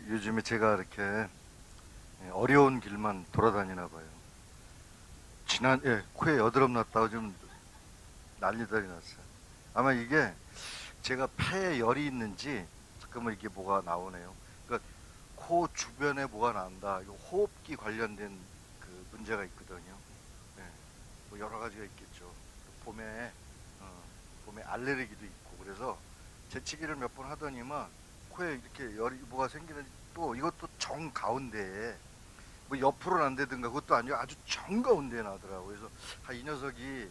요즘에 제가 이렇게 어려운 길만 돌아다니나 봐요. 코에 여드름 났다고 좀 난리들이 났어요. 아마 이게 제가 폐에 열이 있는지 잠깐만 이게 뭐가 나오네요. 그러니까 코 주변에 뭐가 난다. 이거 호흡기 관련된 그 문제가 있거든요. 네, 뭐 여러 가지가 있겠죠. 봄에 봄에 알레르기도 있고 그래서 재채기를 몇 번 하더니만 코에 이렇게 열이 뭐가 생기는지 또 이것도 정 가운데에 뭐 옆으로는 안 되든가 그것도 아니고 아주 정 가운데에 나더라고요. 그래서 이 녀석이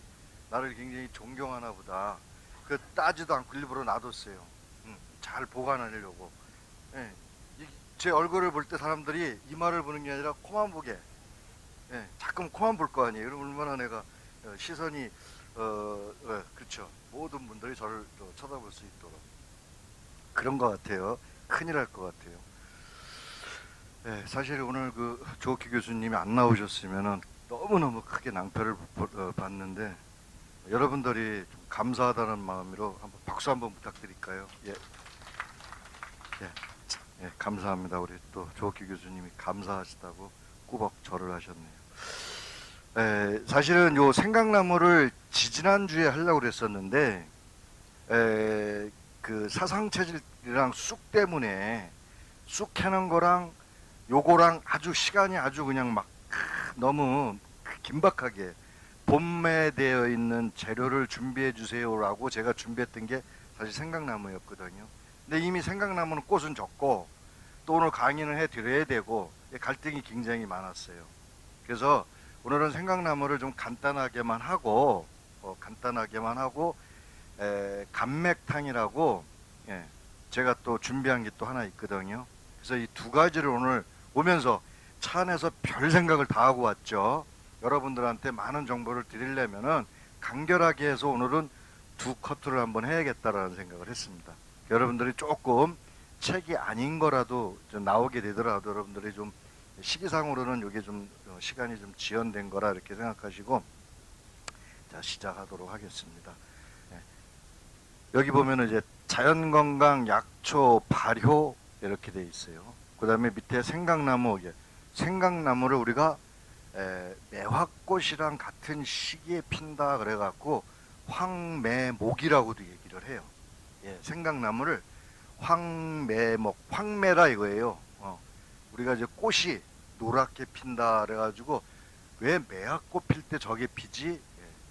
나를 굉장히 존경하나 보다. 그 따지도 않고 일부러 놔뒀어요. 잘 보관하려고. 예, 제 얼굴을 볼 때 사람들이 이마를 보는 게 아니라 코만 보게. 예, 자꾸 코만 볼 거 아니에요. 그럼 얼마나 내가 시선이 그렇죠. 모든 분들이 저를 쳐다볼 수 있도록 그런 것 같아요. 큰일 날 것 같아요. 예, 사실 오늘 그 조옥희 교수님이 안 나오셨으면은 너무너무 크게 낭패를 봤는데 여러분들이 좀 감사하다는 마음으로 한번 박수 한번 부탁드릴까요? 예, 예, 예, 감사합니다. 우리 또 조옥희 교수님이 감사하시다고 꾸벅 절을 하셨네요. 사실은 요 생강나무를 지지난주에 하려고 그랬었는데 그 사상체질이랑 쑥 때문에 쑥 캐는 거랑 요거랑 아주 시간이 아주 그냥 막 너무 긴박하게 봄에 있는 재료를 준비해 주세요라고 제가 준비했던 게 사실 생강나무였거든요. 근데 이미 생강나무는 꽃은 적고 또 오늘 강의는 해 드려야 되고 갈등이 굉장히 많았어요. 그래서 오늘은 생강나무를 좀 간단하게만 하고 감맥탕이라고 제가 또 준비한 게 또 하나 있거든요. 그래서 이 두 가지를 오늘 오면서 차 안에서 별 생각을 다 하고 왔죠. 여러분들한테 많은 정보를 드리려면은 간결하게 해서 오늘은 두 커트를 한번 해야겠다라는 생각을 했습니다. 여러분들이 조금 책이 아닌 거라도 좀 나오게 되더라도 여러분들이 좀 시기상으로는 이게 좀 시간이 좀 지연된 거라 이렇게 생각하시고 자 시작하도록 하겠습니다. 여기 보면은 이제 자연건강 약초 발효 이렇게 돼 있어요. 그 다음에 밑에 생강나무, 생강나무를 우리가 매화꽃이랑 같은 시기에 핀다 그래갖고 황매목이라고도 얘기를 해요. 예, 생강나무를 황매목, 황매라 이거예요. 우리가 이제 꽃이 노랗게 핀다 그래가지고 왜 매화꽃 필 때 저게 피지? 예,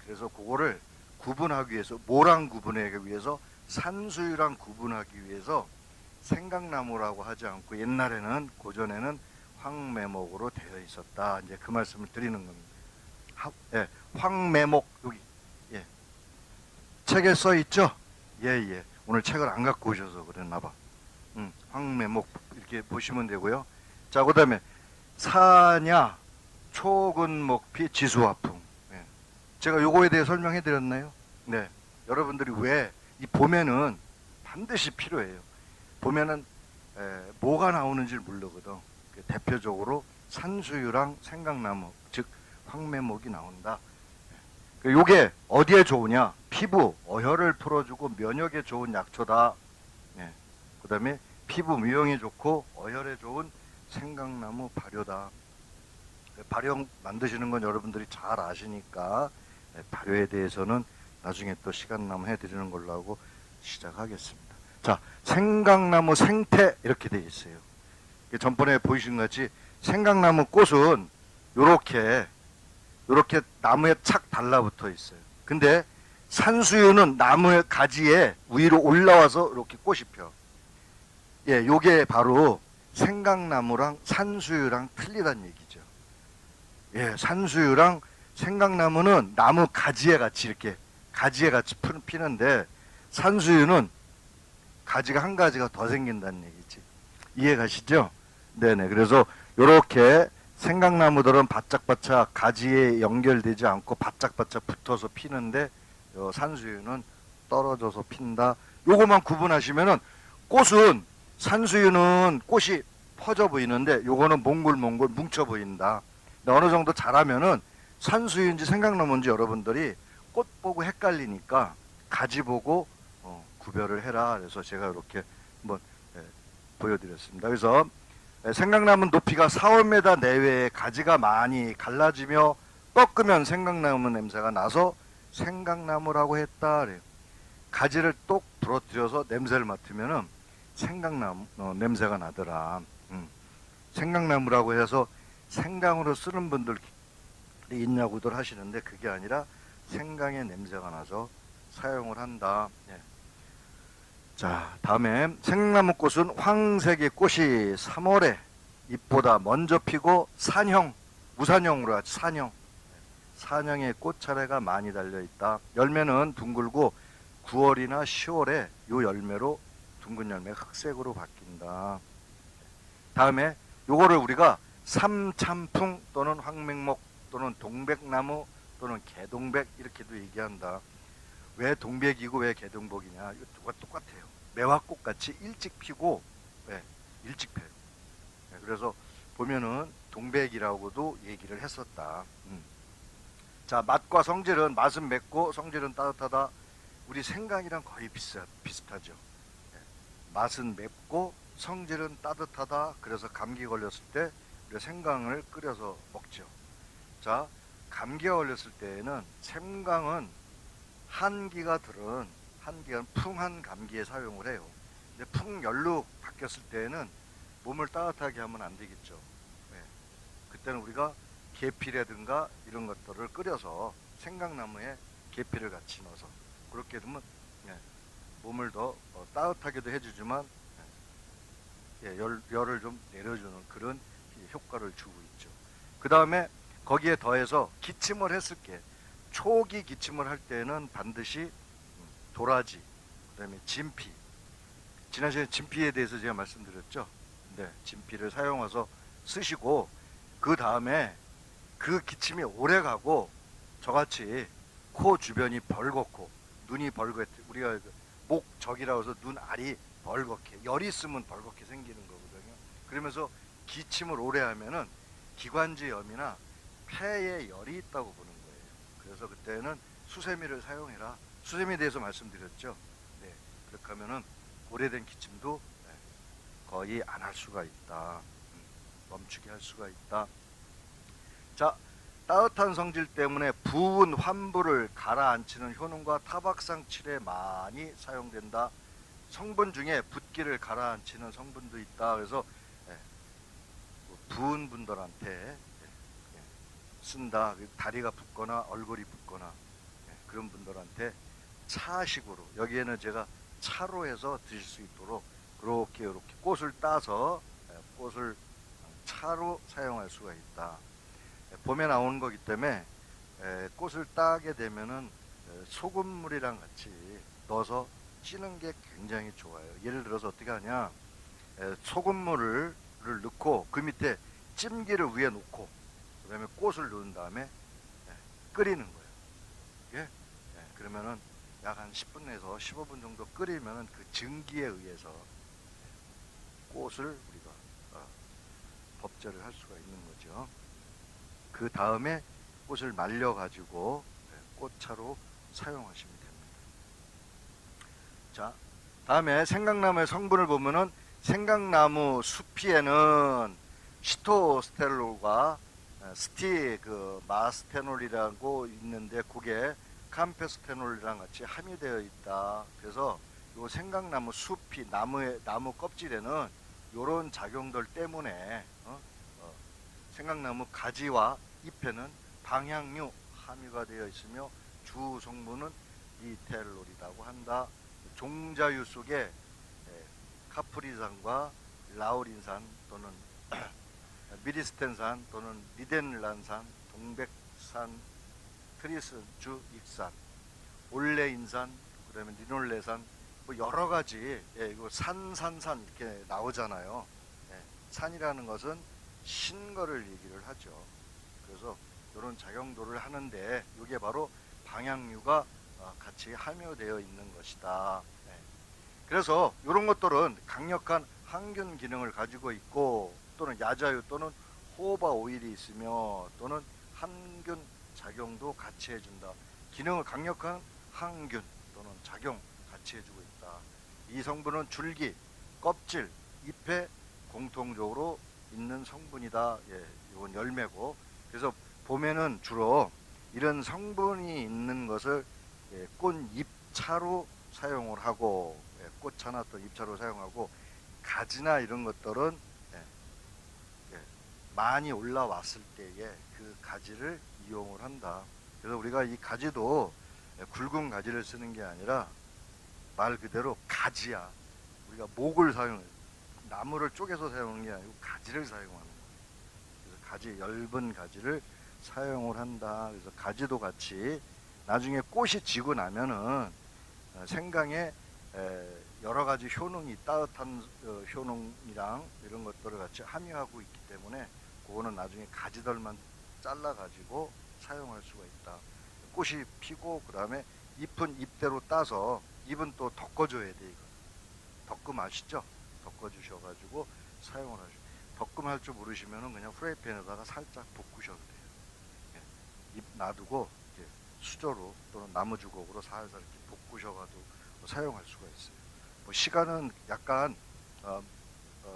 그래서 그거를 구분하기 위해서 모랑 구분하기 위해서 산수유랑 구분하기 위해서 생강나무라고 하지 않고 옛날에는 고전에는 황매목으로 되어 있었다. 이제 그 말씀을 드리는 겁니다. 황매목 여기 책에 써 있죠? 예. 오늘 책을 안 갖고 오셔서 그랬나 봐. 황매목 이렇게 보시면 되고요. 자, 그다음에 사냐 초근목피 지수화풍. 제가 요거에 대해 설명해 드렸나요? 네. 여러분들이 왜 이 봄에는 반드시 필요해요. 봄에는 뭐가 나오는지를 모르거든. 대표적으로 산수유랑 생강나무, 즉 황매목이 나온다. 요게 어디에 좋으냐? 피부, 어혈을 풀어주고 면역에 좋은 약초다. 그 다음에 피부 미용에 좋고 어혈에 좋은 생강나무 발효다. 발효 만드시는 건 여러분들이 잘 아시니까 발효에 대해서는 나중에 또 시간 나면 해드리는 걸로 하고 시작하겠습니다. 자, 생강나무 생태 이렇게 되어 있어요. 전번에 보이신 것 같이 생강나무 꽃은 요렇게 나무에 착 달라붙어 있어요. 근데 산수유는 나무의 가지에 위로 올라와서 이렇게 꽃이 펴. 예, 요게 바로 생강나무랑 산수유랑 틀리다는 얘기죠. 예, 산수유랑 생강나무는 나무 가지에 같이 이렇게 가지에 같이 피는데 산수유는 가지가 한 가지가 더 생긴다는 얘기지. 이해 가시죠? 네네. 그래서 요렇게 생강나무들은 바짝바짝 가지에 연결되지 않고 바짝바짝 붙어서 피는데 산수유는 떨어져서 핀다. 요거만 구분하시면은 꽃은 산수유는 꽃이 퍼져 보이는데 요거는 몽글몽글 뭉쳐 보인다. 근데 어느 정도 자라면은 산수유인지 생강나무인지 여러분들이 꽃 보고 헷갈리니까 가지 보고 구별을 해라. 그래서 제가 이렇게 한번 보여드렸습니다. 그래서 생강나무 높이가 4, 5m 내외에 가지가 많이 갈라지며 꺾으면 생강나무 냄새가 나서 생강나무라고 했다. 그래요. 가지를 똑 부러뜨려서 냄새를 맡으면은 생강나무 냄새가 나더라. 생강나무라고 해서 생강으로 쓰는 분들이 있냐고들 하시는데 그게 아니라 생강의 냄새가 나서 사용을 한다. 예. 자, 다음에 생강나무 꽃은 황색의 꽃이 3월에 잎보다 먼저 피고 산형, 무산형으로 하죠. 산형. 산형의 꽃차례가 많이 달려있다. 열매는 둥글고 9월이나 10월에 요 열매로 둥근 열매가 흑색으로 바뀐다. 다음에 요거를 우리가 삼참풍 또는 황맹목 또는 동백나무 또는 개동백 이렇게도 얘기한다. 왜 동백이고 왜 개동백이냐? 이거 똑같아요. 매화꽃 같이 일찍 피고 일찍 펴요. 그래서 보면은 동백이라고도 얘기를 했었다. 자, 맛과 성질은 맛은 맵고 성질은 따뜻하다. 우리 생강이랑 거의 비슷하죠. 맛은 맵고 성질은 따뜻하다. 그래서 감기 걸렸을 때 우리 생강을 끓여서 먹죠. 자, 감기가 걸렸을 때에는 생강은 한기가 들은 풍한 감기에 사용을 해요. 근데 풍열로 바뀌었을 때에는 몸을 따뜻하게 하면 안 되겠죠. 그때는 우리가 계피라든가 이런 것들을 끓여서 생강나무에 계피를 같이 넣어서 그렇게 되면 몸을 더 따뜻하게도 해주지만 열을 좀 내려주는 그런 효과를 주고 있죠. 그 다음에 거기에 더해서 기침을 했을 때 초기 기침을 할 때는 반드시 도라지, 그 다음에 진피. 지난 시간에 진피에 대해서 제가 말씀드렸죠. 네, 진피를 사용해서 쓰시고 그 다음에 그 기침이 오래 가고 저같이 코 주변이 벌겋고 눈이 벌겋게 우리가 목적이라고 해서 눈 알이 벌겋게 열이 있으면 벌겋게 생기는 거거든요. 그러면서 기침을 오래 하면은 기관지염이나 폐에 열이 있다고 보는 거예요. 그래서 그때는 수세미를 사용해라. 수세미에 대해서 말씀드렸죠. 네, 그렇게 하면은 오래된 기침도 거의 안 할 수가 있다. 멈추게 할 수가 있다. 자, 따뜻한 성질 때문에 부은 환부를 가라앉히는 효능과 타박상 칠에 많이 사용된다. 성분 중에 붓기를 가라앉히는 성분도 있다. 그래서 부은 분들한테 쓴다. 다리가 붓거나 얼굴이 붓거나 그런 분들한테 차식으로 여기에는 제가 차로 해서 드실 수 있도록 이렇게 꽃을 따서 꽃을 차로 사용할 수가 있다. 봄에 나오는 거기 때문에 꽃을 따게 되면은 소금물이랑 같이 넣어서 찌는 게 굉장히 좋아요. 예를 들어서 어떻게 하냐? 소금물을 넣고 그 밑에 찜기를 위에 놓고 그다음에 꽃을 넣은 다음에 끓이는 거예요. 예? 그러면은 약 한 10분에서 15분 정도 끓이면은 그 증기에 의해서 꽃을 우리가 법제를 할 수가 있는 거죠. 그 다음에 꽃을 말려 가지고 꽃차로 사용하시면 됩니다. 자, 다음에 생강나무의 성분을 보면은 생강나무 수피에는 시토스테롤과 마스테놀이라고 있는데 그게 캄페스테놀이랑 같이 함유되어 있다. 그래서 요 생강나무 숲이 나무 껍질에는 요런 작용들 때문에 생강나무 가지와 잎에는 방향류 함유가 되어 있으며 주 성분은 이텔롤이라고 한다. 종자유 속에 카프리산과 라우린산 또는 미리스텐산 또는 리덴란산, 동백산, 트리스주 익산, 올레인산, 그다음에 리놀레산, 뭐 여러 가지 이거 산 이렇게 나오잖아요. 산이라는 것은 신거를 얘기를 하죠. 그래서 이런 작용도를 하는데 이게 바로 방향류가 같이 함유되어 있는 것이다. 그래서 이런 것들은 강력한 항균 기능을 가지고 있고 또는 야자유 또는 호바 오일이 있으며 또는 항균 작용도 같이 해준다. 기능을 강력한 항균 또는 작용 같이 해주고 있다. 이 성분은 줄기, 껍질, 잎에 공통적으로 있는 성분이다. 예, 이건 열매고. 그래서 봄에는 주로 이런 성분이 있는 것을 예, 꽃잎차로 사용을 하고 예, 꽃차나 또 잎차로 사용하고 가지나 이런 것들은 예, 예, 많이 올라왔을 때에 그 가지를 이용을 한다. 그래서 우리가 이 가지도 예, 굵은 가지를 쓰는 게 아니라 말 그대로 가지야. 우리가 목을 사용해 나무를 쪼개서 사용하는 게 아니고 가지를 사용하는 거예요. 그래서 가지 엷은 가지를 사용을 한다. 그래서 가지도 같이 나중에 꽃이 지고 나면은 생강에 여러 가지 효능이 따뜻한 효능이랑 이런 것들을 같이 함유하고 있기 때문에 그거는 나중에 가지들만 잘라 가지고 사용할 수가 있다. 꽃이 피고 그 다음에 잎은 잎대로 따서 잎은 또 덮어줘야 돼. 이거 덕금 아시죠? 덮어주셔가지고 사용을 하죠. 덕금 할 줄 모르시면은 그냥 프라이팬에다가 살짝 볶으셔도 돼요. 예. 잎 놔두고 이렇게 수저로 또는 나무 주걱으로 살살 이렇게 볶으셔가지고 사용할 수가 있어요. 뭐 시간은 약간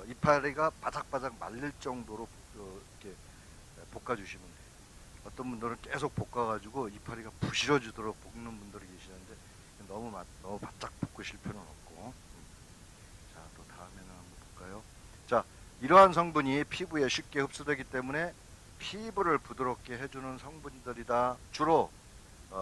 이파리가 바삭바삭 말릴 정도로 이렇게 볶아주시면 돼요. 어떤 분들은 계속 볶아가지고 이파리가 부실어지도록 볶는 분들이 계시는데 너무 바짝 볶으실 필요는 없고. 자, 또 다음에는 한번 볼까요? 자, 이러한 성분이 피부에 쉽게 흡수되기 때문에 피부를 부드럽게 해주는 성분들이다. 주로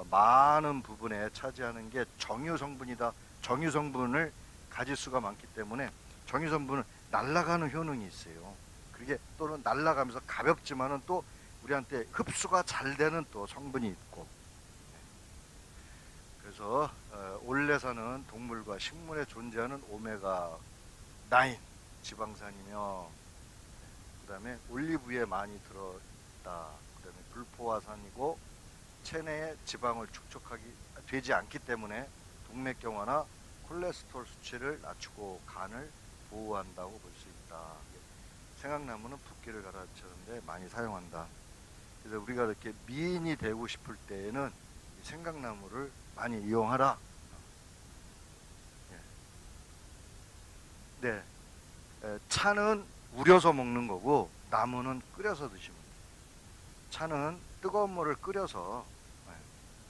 많은 부분에 차지하는 게 정유 성분이다. 정유 성분을 가질 수가 많기 때문에 정유 성분은 날아가는 효능이 있어요. 그게 또는 날아가면서 가볍지만은 또 우리한테 흡수가 잘 되는 또 성분이 있고. 그래서 올레산은 동물과 식물에 존재하는 오메가 9 지방산이며 그 다음에 올리브유에 많이 들어있다. 그 다음에 불포화산이고 체내에 지방을 축적하기 되지 않기 때문에 동맥경화나 콜레스테롤 수치를 낮추고 간을 보호한다고 볼 수 있다. 생강나무는 붓기를 가라앉히는데 많이 사용한다. 그래서 우리가 이렇게 미인이 되고 싶을 때에는 생강나무를 많이 이용하라. 네, 차는 우려서 먹는 거고 나무는 끓여서 드시면 돼요. 차는 뜨거운 물을 끓여서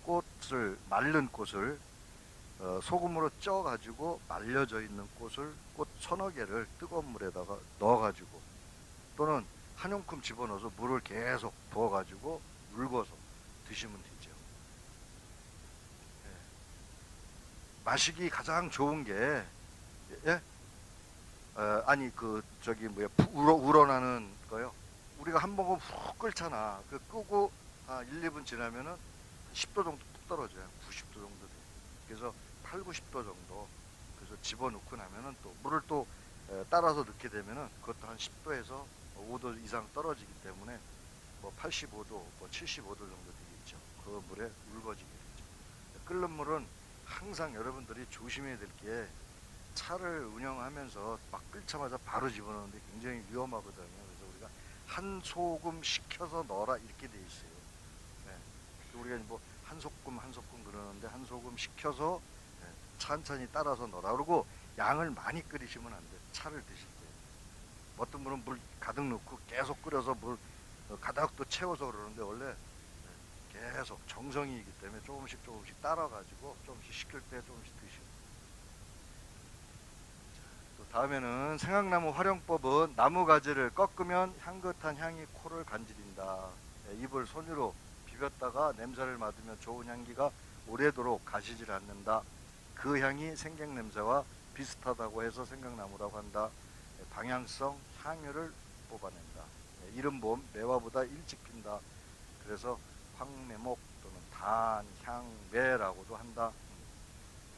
꽃을 마른 꽃을 소금으로 쪄 가지고 말려져 있는 꽃을 꽃 서너 개를 뜨거운 물에다가 넣어 가지고 또는 한 움큼 집어넣어서 물을 계속 부어 가지고 물궈서 드시면 되죠. 예. 마시기 가장 좋은 게 예? 아니 그 저기 뭐야 우러나는 거요. 우리가 한 모금 훅 끓잖아. 그 끄고 1, 2분 지나면은 10도 정도 뚝 떨어져요. 90도 정도 돼요. 그래서 8, 90도 정도. 그래서 집어넣고 나면은 또 물을 또 따라서 넣게 되면은 그것도 한 10도에서 5도 이상 떨어지기 때문에 뭐 85도, 뭐 75도 정도 되겠죠. 그 물에 울거지게 되죠. 끓는 물은 항상 여러분들이 조심해야 될 게 차를 운영하면서 막 끓자마자 바로 집어넣는데 굉장히 위험하거든요. 그래서 우리가 한 소금 식혀서 넣어라 이렇게 돼 있어요. 네. 우리가 뭐 한 소금 그러는데 한 소금 식혀서 네. 천천히 따라서 넣어라. 그리고 양을 많이 끓이시면 안 돼요. 차를 드실 때. 어떤 분은 물 가득 넣고 계속 끓여서 물 가득 또 채워서 그러는데 원래 네. 계속 정성이기 때문에 조금씩 따라가지고 조금씩 식힐 때 조금씩 드시고. 다음에는 생강나무 활용법은 나무 가지를 꺾으면 향긋한 향이 코를 간지린다. 입을 손으로 비볐다가 냄새를 맡으면 좋은 향기가 오래도록 가시질 않는다. 그 향이 생강냄새와 비슷하다고 해서 생강나무라고 한다. 방향성, 향유를 뽑아낸다. 이른봄 매화보다 일찍 핀다. 그래서 황매목 또는 단향매라고도 한다.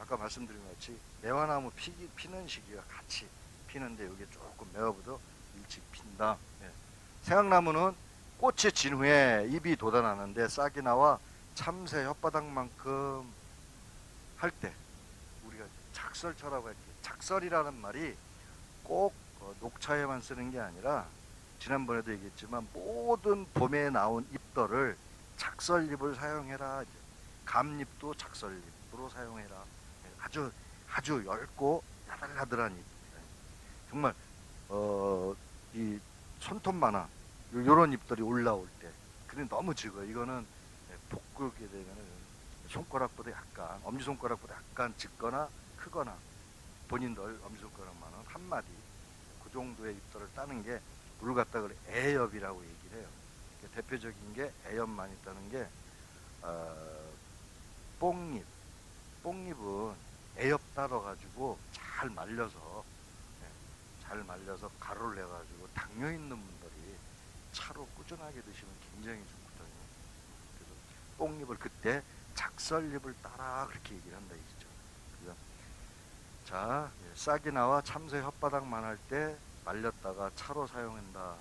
아까 말씀드린 것 같이 매화나무 피는 시기가 같이 피는데 여기 조금 매화보다 일찍 핀다. 네. 생강나무는 꽃이 진 후에 잎이 돋아나는데 싹이 나와 참새 혓바닥만큼 할 때 우리가 작설처라고 할때 작설이라는 말이 꼭 녹차에만 쓰는 게 아니라 지난번에도 얘기했지만 모든 봄에 나온 잎들을 작설잎을 사용해라. 감잎도 작설잎으로 사용해라. 아주 얇고 야들야들한 잎. 정말 이 손톱만한 요런 잎들이 올라올 때, 그게 너무 적어요. 이거는 볶게 되면 손가락보다 약간, 엄지손가락보다 약간 짙거나 크거나, 본인들 엄지손가락만한 한 마디, 그 정도의 잎들을 따는 게 물 갖다 그래 애엽이라고 얘기를 해요. 대표적인 게 애엽만 있다는 게 뽕잎. 뽕잎은 애엽 따러 가지고 잘 말려서, 잘 말려서 가루를 내 가지고 당뇨 있는 분들이 차로 꾸준하게 드시면 굉장히 좋거든요. 그래서 뽕잎을 그때 작설잎을 따라 그렇게 얘기를 한다 이거죠. 그래서 자, 싹이 나와 참새 혓바닥만 할 때 말렸다가 차로 사용한다.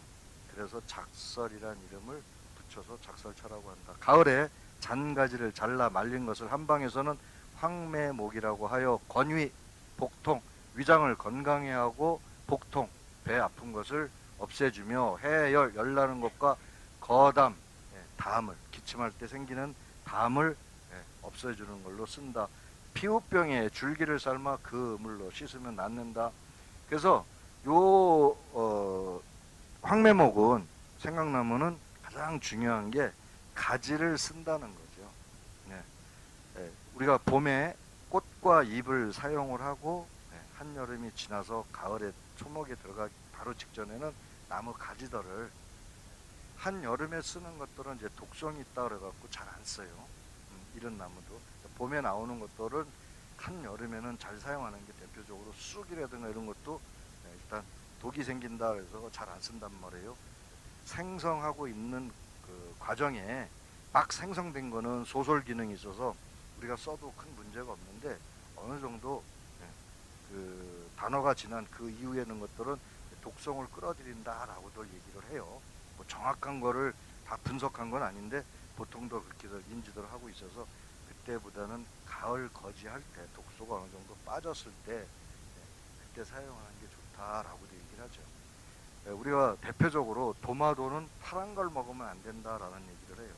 그래서 작설이란 이름을 붙여서 작설차라고 한다. 가을에 잔가지를 잘라 말린 것을 한방에서는 황매목이라고 하여 건위, 복통, 위장을 건강해 하고 복통, 배 아픈 것을 없애주며 해열, 열나는 것과 거담, 담을, 기침할 때 생기는 담을 없애주는 걸로 쓴다. 피부병에 줄기를 삶아 그 물로 씻으면 낫는다. 그래서 황매목은, 생강나무는 가장 중요한 게 가지를 쓴다는 거죠. 네. 우리가 봄에 꽃과 잎을 사용을 하고, 한여름이 지나서 가을에 초목에 들어가기 바로 직전에는 나무 가지들을, 한여름에 쓰는 것들은 이제 독성이 있다 그래갖고 잘 안 써요. 이런 나무도 봄에 나오는 것들은 한여름에는 잘 사용하는 게 대표적으로 쑥이라든가 이런 것도 일단 독이 생긴다 그래서 잘 안 쓴단 말이에요. 생성하고 있는 그 과정에 막 생성된 거는 소설 기능이 있어서 우리가 써도 큰 문제가 없는데, 어느 정도 그 단어가 지난 그 이후에는 것들은 독성을 끌어들인다라고들 얘기를 해요. 뭐 정확한 거를 다 분석한 건 아닌데 보통도 그렇게들 인지들 하고 있어서, 그때보다는 가을 거지할 때 독소가 어느 정도 빠졌을 때 그때 사용하는 게 좋다라고도 얘기를 하죠. 우리가 대표적으로 토마토는 파란 걸 먹으면 안 된다라는 얘기를 해요.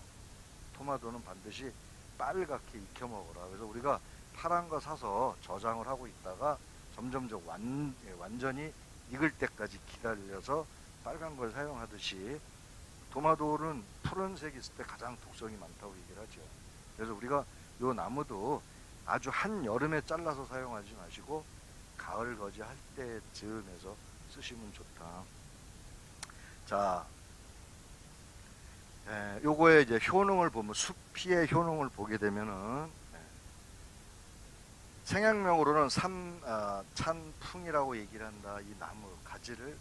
토마토는 반드시 빨갛게 익혀 먹어라. 그래서 우리가 파란 거 사서 저장을 하고 있다가 점점점 완전히 익을 때까지 기다려서 빨간 걸 사용하듯이, 토마토는 푸른색 있을 때 가장 독성이 많다고 얘기를 하죠. 그래서 우리가 요 나무도 아주 한여름에 잘라서 사용하지 마시고 가을 거지 할 때쯤에서 쓰시면 좋다. 자, 요거의 이제 효능을 보면, 수피의 효능을 보게 되면은, 생약명으로는 참풍이라고 얘기를 한다. 이 나무 가지를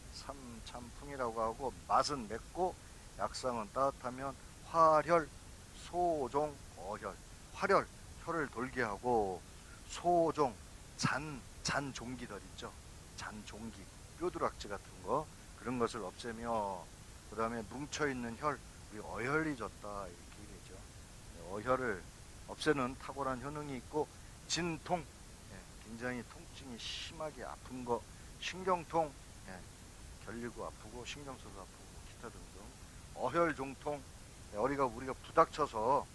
참풍이라고 하고, 맛은 맵고 약상은 따뜻하면 화혈, 소종, 어혈. 화혈, 혀를 돌게 하고, 소종, 잔종기들 있죠. 잔종기, 뼈두락지 같은 거, 그런 것을 없애며, 그 다음에 뭉쳐있는 혈, 우리 어혈이 졌다 이렇게 얘기하죠. 어혈을 없애는 탁월한 효능이 있고, 진통, 굉장히 통증이 심하게 아픈 거, 신경통, 결리고 아프고 신경 써서 아프고 기타 등등, 어혈종통, 우리가 부닥쳐서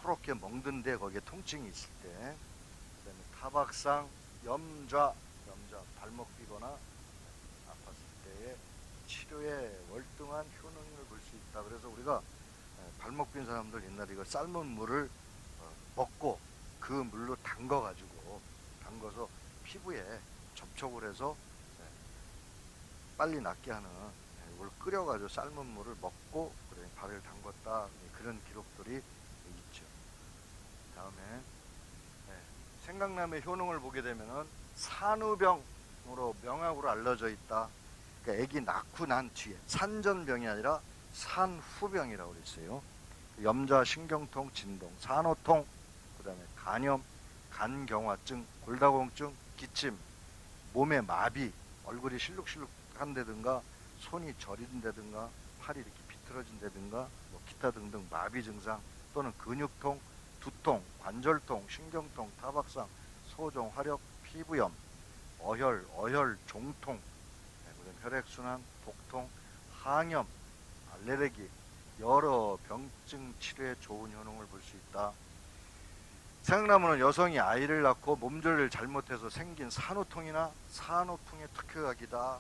푸렇게 멍든데 거기에 통증이 있을 때, 그다음에 타박상, 염좌, 발목 삐거나 아팠을 때의 치료에 월등한 효능을 볼 수 있다. 그래서 우리가 발목 빈 사람들 옛날에 이거 삶은 물을 먹고 그 물로 담궈서 피부에 접촉을 해서 빨리 낫게 하는, 이걸 끓여가지고 삶은 물을 먹고 그래 발을 담궜다, 그런 기록들이 있죠. 다음에 생강나무의 효능을 보게 되면은 산후병으로 명확으로 알려져 있다. 그러니까 아기 낳고 난 뒤에, 산전병이 아니라 산후병이라고 그랬어요. 염좌, 신경통, 진동, 산호통, 그 다음에 간염, 간경화증, 골다공증, 기침, 몸의 마비, 얼굴이 실룩실룩한다든가 손이 저린다든가 팔이 이렇게 비틀어진다든가 뭐 기타 등등 마비 증상, 또는 근육통, 두통, 관절통, 신경통, 타박상, 소종, 화력, 피부염, 어혈, 종통, 혈액순환, 복통, 항염, 알레르기, 여러 병증 치료에 좋은 효능을 볼 수 있다. 생강나무는 여성이 아이를 낳고 몸조리를 잘못해서 생긴 산후통이나 산후풍의 특효약이다.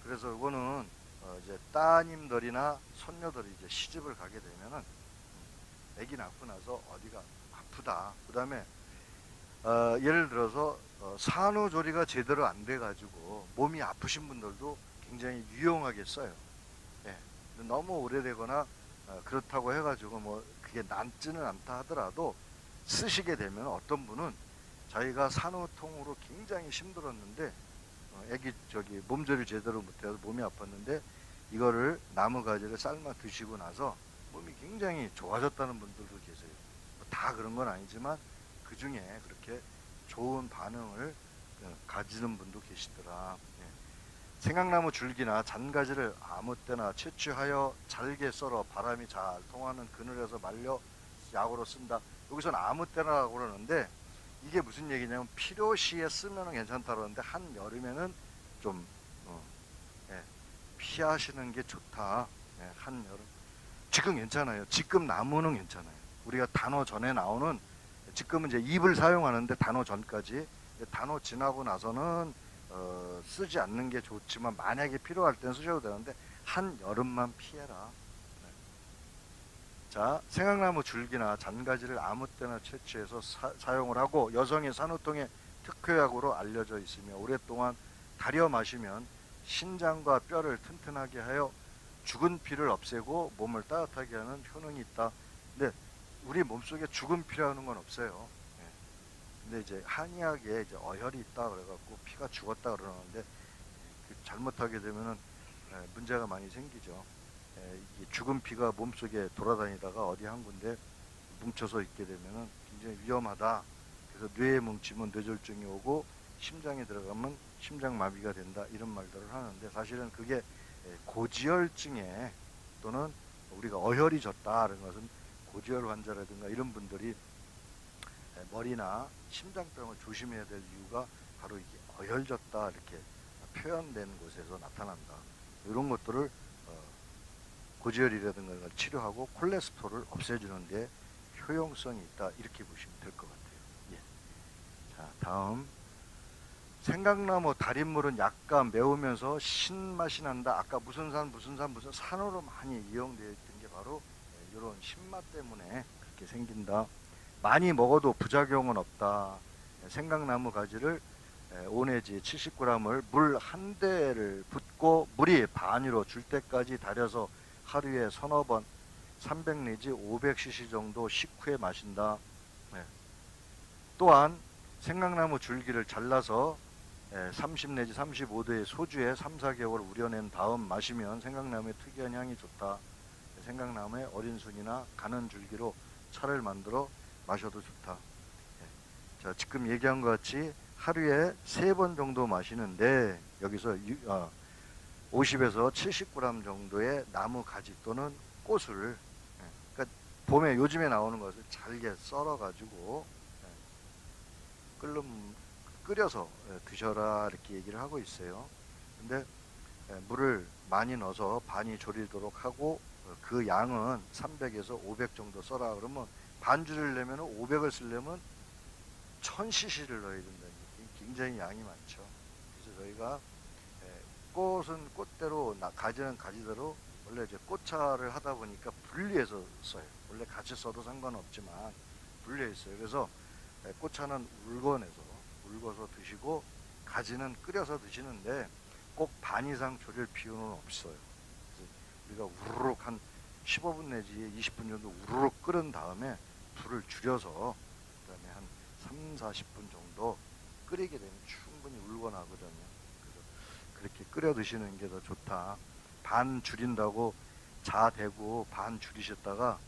그래서 이거는 이제 따님들이나 손녀들이 이제 시집을 가게 되면은 아기 낳고 나서 어디가 아프다. 그다음에 예를 들어서 산후조리가 제대로 안 돼가지고 몸이 아프신 분들도 굉장히 유용하게 써요. 예. 너무 오래되거나 그렇다고 해가지고 뭐 그게 낫지는 않다 하더라도 쓰시게 되면 어떤 분은 자기가 산후통으로 굉장히 힘들었는데 애기 저기 몸조리 제대로 못해서 몸이 아팠는데 이거를 나무 가지를 삶아 드시고 나서 몸이 굉장히 좋아졌다는 분들도 계세요. 다 그런 건 아니지만 그 중에 그렇게 좋은 반응을 가지는 분도 계시더라. 예. 생강나무 줄기나 잔가지를 아무 때나 채취하여 잘게 썰어 바람이 잘 통하는 그늘에서 말려 약으로 쓴다. 여기서는 아무 때나라고 그러는데 이게 무슨 얘기냐면 필요시에 쓰면 괜찮다 그러는데 한여름에는 좀 예, 피하시는 게 좋다. 예, 한여름. 지금 괜찮아요. 지금 나무는 괜찮아요. 우리가 단어 전에 나오는 지금은 이제 잎을 사용하는데 단어 전까지 단어 지나고 나서는 쓰지 않는 게 좋지만 만약에 필요할 때는 쓰셔도 되는데 한여름만 피해라. 자, 생강나무 줄기나 잔가지를 아무 때나 채취해서 사용을 하고 여성의 산후통의 특효약으로 알려져 있으며 오랫동안 달여 마시면 신장과 뼈를 튼튼하게 하여 죽은 피를 없애고 몸을 따뜻하게 하는 효능이 있다. 근데 우리 몸속에 죽은 피라는 건 없어요. 예. 근데 이제 한의학에 이제 어혈이 있다 그래갖고 피가 죽었다 그러는데 잘못하게 되면은 문제가 많이 생기죠. 이 죽은 피가 몸속에 돌아다니다가 어디 한 군데 뭉쳐서 있게 되면은 굉장히 위험하다. 그래서 뇌에 뭉치면 뇌졸중이 오고 심장에 들어가면 심장마비가 된다. 이런 말들을 하는데 사실은 그게 고지혈증에 또는 우리가 어혈이 졌다는 것은 고지혈 환자라든가 이런 분들이 머리나 심장병을 조심해야 될 이유가 바로 이게 어혈졌다 이렇게 표현된 곳에서 나타난다. 이런 것들을 고지혈이라든가 걸 치료하고 콜레스테롤을 없애주는 데 효용성이 있다. 이렇게 보시면 될 것 같아요. 예. 자, 다음 생강나무 달인물은 약간 매우면서 신맛이 난다. 아까 무슨 산으로 많이 이용되어 있던 게 바로 이런 신맛 때문에 그렇게 생긴다. 많이 먹어도 부작용은 없다. 생강나무 가지를 5 내지 70g을 물 한 대를 붓고 물이 반으로 줄 때까지 달여서 하루에 서너 번 300 내지 500cc 정도 식후에 마신다. 네. 또한 생강나무 줄기를 잘라서 30 내지 35도의 소주에 3, 4개월 우려낸 다음 마시면 생강나무의 특이한 향이 좋다. 생강나무의 어린 순이나 가는 줄기로 차를 만들어 마셔도 좋다. 자, 지금 얘기한 것 같이 하루에 3번 정도 마시는데 여기서 50에서 70g 정도의 나무 가지 또는 꽃을 그러니까 봄에 요즘에 나오는 것을 잘게 썰어 가지고 끓여서 드셔라 이렇게 얘기를 하고 있어요. 근데 물을 많이 넣어서 반이 졸이도록 하고 그 양은 300에서 500 정도 써라. 그러면 반주를 내면 500을 쓰려면 1000cc를 넣어야 된다는 게 굉장히 양이 많죠. 그래서 저희가 꽃은 꽃대로 가지는 가지대로 원래 이제 꽃차를 하다 보니까 분리해서 써요. 원래 같이 써도 상관없지만 분리해 있어요. 그래서 꽃차는 울궈서 드시고 가지는 끓여서 드시는데 꼭 반 이상 졸일 필요는 없어요. 우리가 우르륵 한 15분 내지 20분 정도 우르륵 끓은 다음에 불을 줄여서 그다음에 한 3, 40분 정도 끓이게 되면 충분히 울궈나거든요. 그래서 그렇게 끓여 드시는 게 더 좋다. 반 줄인다고 자대고 반 줄이셨다가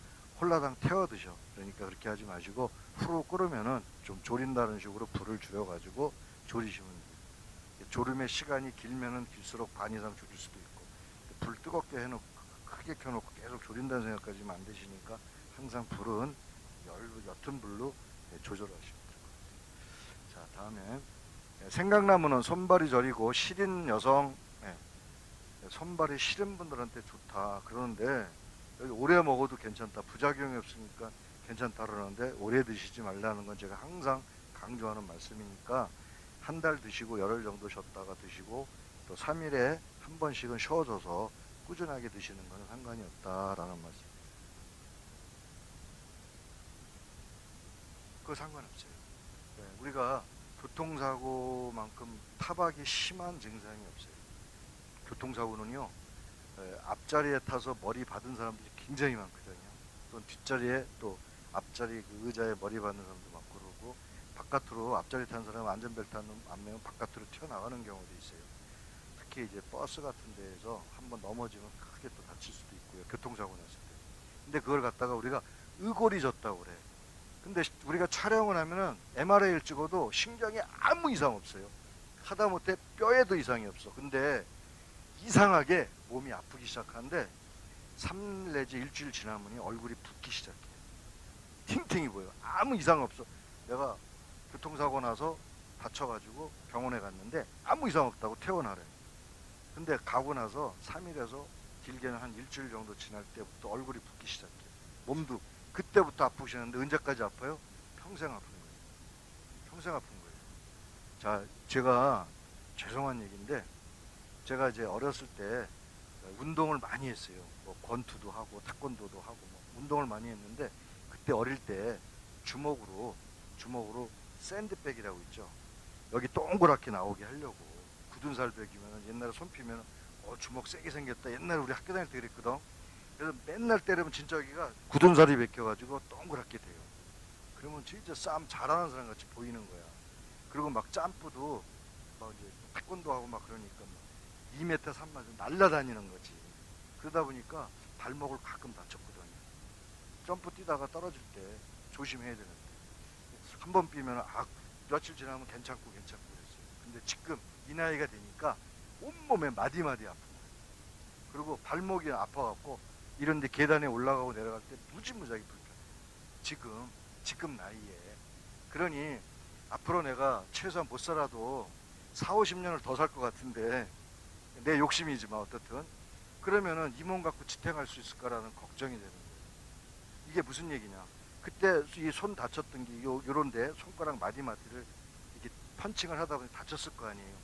홀라당 태워 드셔. 그러니까 그렇게 하지 마시고 후루 끓으면은 좀 졸인다는 식으로 불을 줄여가지고 졸이시면 돼요. 졸음의 시간이 길면은 길수록 반 이상 졸일 수도 있고 불 뜨겁게 해놓고 크게 켜놓고 계속 졸인다는 생각까지만 안 되시니까 항상 불은 옅은 불로 조절하시면 될 것 같아요. 자, 다음에 생강나무는 손발이 저리고 시린 여성 손발이 시린 분들한테 좋다 그러는데 여기 오래 먹어도 괜찮다 부작용이 없으니까 괜찮다 그러는데 오래 드시지 말라는 건 제가 항상 강조하는 말씀이니까 한 달 드시고 열흘 정도 쉬었다가 드시고 또 3일에 한 번씩은 쉬어줘서 꾸준하게 드시는 거는 상관이 없다라는 말씀. 그거 상관없어요. 네, 우리가 교통사고만큼 타박이 심한 증상이 없어요. 교통사고는요, 앞자리에 타서 머리 받은 사람들이 굉장히 많거든요. 또 뒷자리에 또 앞자리 그 의자에 머리 받는 사람도 많고, 그러고 바깥으로 앞자리 탄 사람은 안전벨트 안 매면 바깥으로 튀어나가는 경우도 있어요. 특히 이제 버스 같은 데에서 한번 넘어지면 크게 또 다칠 수도 있고요. 교통사고 났을 때. 근데 그걸 갖다가 우리가 의골이 졌다고 그래. 근데 우리가 촬영을 하면은 MRI를 찍어도 신경에 아무 이상 없어요. 하다못해 뼈에도 이상이 없어. 근데 이상하게 몸이 아프기 시작하는데 3 내지 일주일 지나면 얼굴이 붓기 시작해. 팅팅이 보여. 아무 이상 없어. 내가 교통사고 나서 다쳐가지고 병원에 갔는데 아무 이상 없다고 퇴원하래. 근데 가고 나서 3일에서 길게는 한 일주일 정도 지날 때부터 얼굴이 붓기 시작해. 몸도 그때부터 아프시는데 언제까지 아파요? 평생 아픈 거예요. 평생 아픈 거예요. 자, 제가 죄송한 얘기인데 제가 이제 어렸을 때 운동을 많이 했어요. 뭐 권투도 하고 태권도도 하고 뭐 운동을 많이 했는데 그때 어릴 때 주먹으로 샌드백이라고 있죠. 여기 동그랗게 나오게 하려고 굳은 살 베기면 옛날에 손 피면 주먹 세게 생겼다. 옛날에 우리 학교 다닐 때 그랬거든. 그래서 맨날 때리면 진짜 여기가 굳은 살이 베껴가지고 동그랗게 돼요. 그러면 진짜 싸움 잘하는 사람 같이 보이는 거야. 그리고 막 점프도 막 이제 태권도 하고 막 그러니까 막 2m 3m 날라다니는 거지. 그러다 보니까 발목을 가끔 다쳤거든요. 점프 뛰다가 떨어질 때 조심해야 되는데 한 번 뛰면 며칠 지나면 괜찮고 그랬어요. 근데 지금 이 나이가 되니까 온몸에 마디마디 아픈 거예요. 그리고 발목이 아파갖고 이런데 계단에 올라가고 내려갈 때 무지무지하게 불편해요. 지금 나이에. 그러니 앞으로 내가 최소한 못 살아도 4, 50년을 더 살 것 같은데 내 욕심이지만 어떻든 그러면은 이 몸 갖고 지탱할 수 있을까라는 걱정이 되는 거예요. 이게 무슨 얘기냐? 그때 이 손 다쳤던 게 요런데 손가락 마디마디를 이렇게 펀칭을 하다 보니 다쳤을 거 아니에요.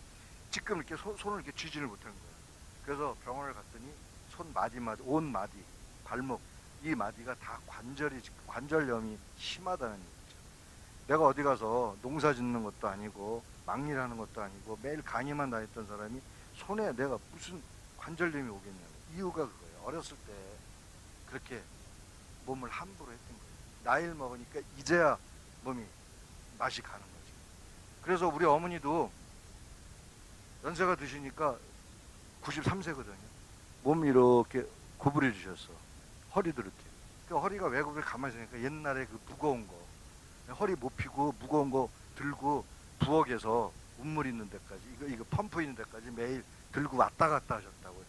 지금 이렇게 손을 이렇게 쥐지를 못하는 거예요. 그래서 병원을 갔더니 손 마디마디, 온 마디, 발목 이 마디가 다 관절염이 심하다는 얘기죠. 내가 어디 가서 농사 짓는 것도 아니고 막일하는 것도 아니고 매일 강의만 다녔던 사람이 손에 내가 무슨 관절염이 오겠냐고. 이유가 그거예요. 어렸을 때 그렇게 몸을 함부로 했던 거예요. 나이를 먹으니까 이제야 몸이 맛이 가는 거죠. 그래서 우리 어머니도 연세가 드시니까 93세거든요. 몸이 이렇게 구부려 주셨어. 허리도 이렇게. 그 허리가 왜 그렇게 가만히 있으니까 옛날에 그 무거운 거 허리 못 펴고 무거운 거 들고 부엌에서 운물 있는 데까지 이거 펌프 있는 데까지 매일 들고 왔다 갔다 하셨다고요.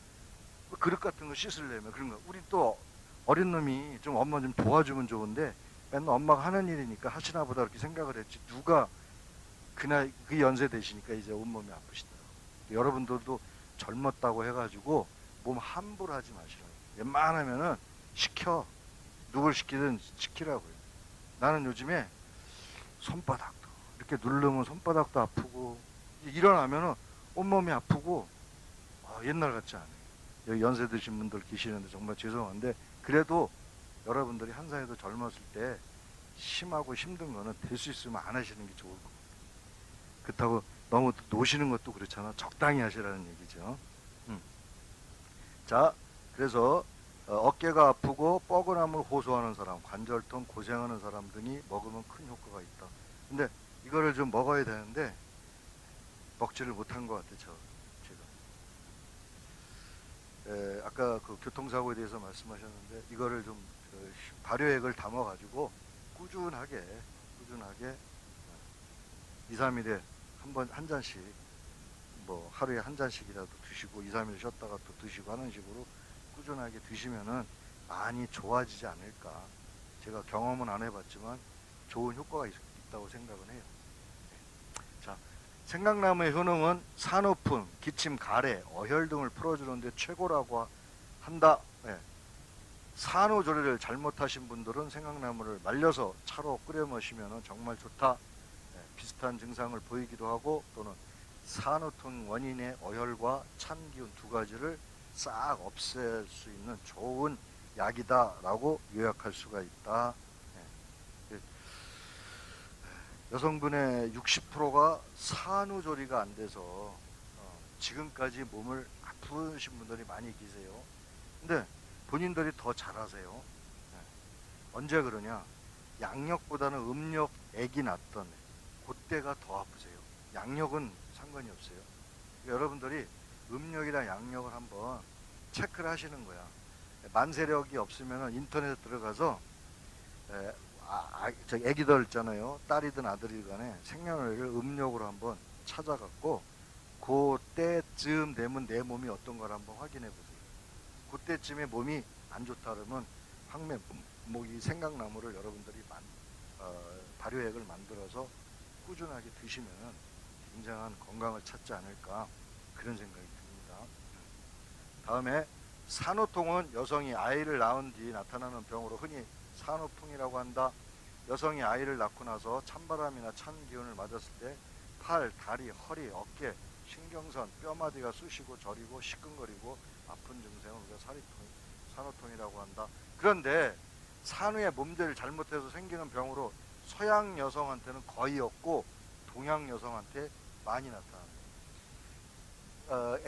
그릇 같은 거 씻으려면 그런 거. 우리 또 어린 놈이 좀 엄마 좀 도와주면 좋은데 맨날 엄마가 하는 일이니까 하시나 보다 그렇게 생각을 했지. 누가 그날 그 연세 되시니까 이제 온몸이 아프시더라고요. 여러분들도 젊었다고 해가지고 몸 함부로 하지 마시라고. 웬만하면은 시켜. 누굴 시키든 시키라고요. 나는 요즘에 손바닥도 이렇게 누르면 손바닥도 아프고 일어나면은 온몸이 아프고 옛날 같지 않아요. 여기 연세 드신 분들 계시는데 정말 죄송한데 그래도 여러분들이 한 살에도 젊었을 때 심하고 힘든 거는 될 수 있으면 안 하시는 게 좋을 것 같아요. 그렇다고 너무 노시는 것도 그렇잖아. 적당히 하시라는 얘기죠. 자, 그래서 어깨가 아프고 뻐근함을 호소하는 사람, 관절통 고생하는 사람 등이 먹으면 큰 효과가 있다. 근데 이거를 좀 먹어야 되는데 먹지를 못한 것 같아요. 제가 아까 그 교통사고에 대해서 말씀하셨는데 이거를 좀 발효액을 담아가지고 꾸준하게 2, 3일에 한 잔씩 뭐 하루에 한 잔씩이라도 드시고 2, 3일 쉬었다가 또 드시고 하는 식으로 꾸준하게 드시면은 많이 좋아지지 않을까. 제가 경험은 안 해봤지만 좋은 효과가 있다고 생각은 해요. 자, 생강나무의 효능은 산후풍, 기침, 가래, 어혈 등을 풀어주는데 최고라고 한다. 네. 산후조리를 잘못하신 분들은 생강나무를 말려서 차로 끓여 마시면 정말 좋다. 네. 비슷한 증상을 보이기도 하고 또는 산후통 원인의 어혈과 찬 기운 두 가지를 싹 없앨 수 있는 좋은 약이다라고 요약할 수가 있다. 예. 여성분의 60%가 산후조리가 안 돼서 지금까지 몸을 아프신 분들이 많이 계세요. 근데 본인들이 더 잘하세요. 예. 언제 그러냐? 양력보다는 음력 액이 났던 그때가 더 아프세요. 양력은 상관이 없어요. 그러니까 여러분들이 음력이랑 양력을 한번 체크를 하시는 거야. 만세력이 없으면 인터넷에 들어가서 저 애기들 있잖아요. 딸이든 아들이든 간에 생년월일을 음력으로 한번 찾아갖고 그때쯤 되면 내 몸이 어떤 걸 한번 확인해 보세요. 그때쯤에 몸이 안 좋다 그러면 황매목이 생강나무를 여러분들이 발효액을 만들어서 꾸준하게 드시면 굉장한 건강을 찾지 않을까 그런 생각이 듭니다. 다음에 산후통은 여성이 아이를 낳은 뒤 나타나는 병으로 흔히 산후풍이라고 한다. 여성이 아이를 낳고 나서 찬바람이나 찬 기운을 맞았을 때 팔, 다리, 허리, 어깨, 신경선, 뼈마디가 쑤시고 저리고 시끈거리고 아픈 증상을 우리가 산후통이라고 한다. 그런데 산후의 문제를 잘못해서 생기는 병으로 서양 여성한테는 거의 없고 동양 여성한테 많이 나타납니다.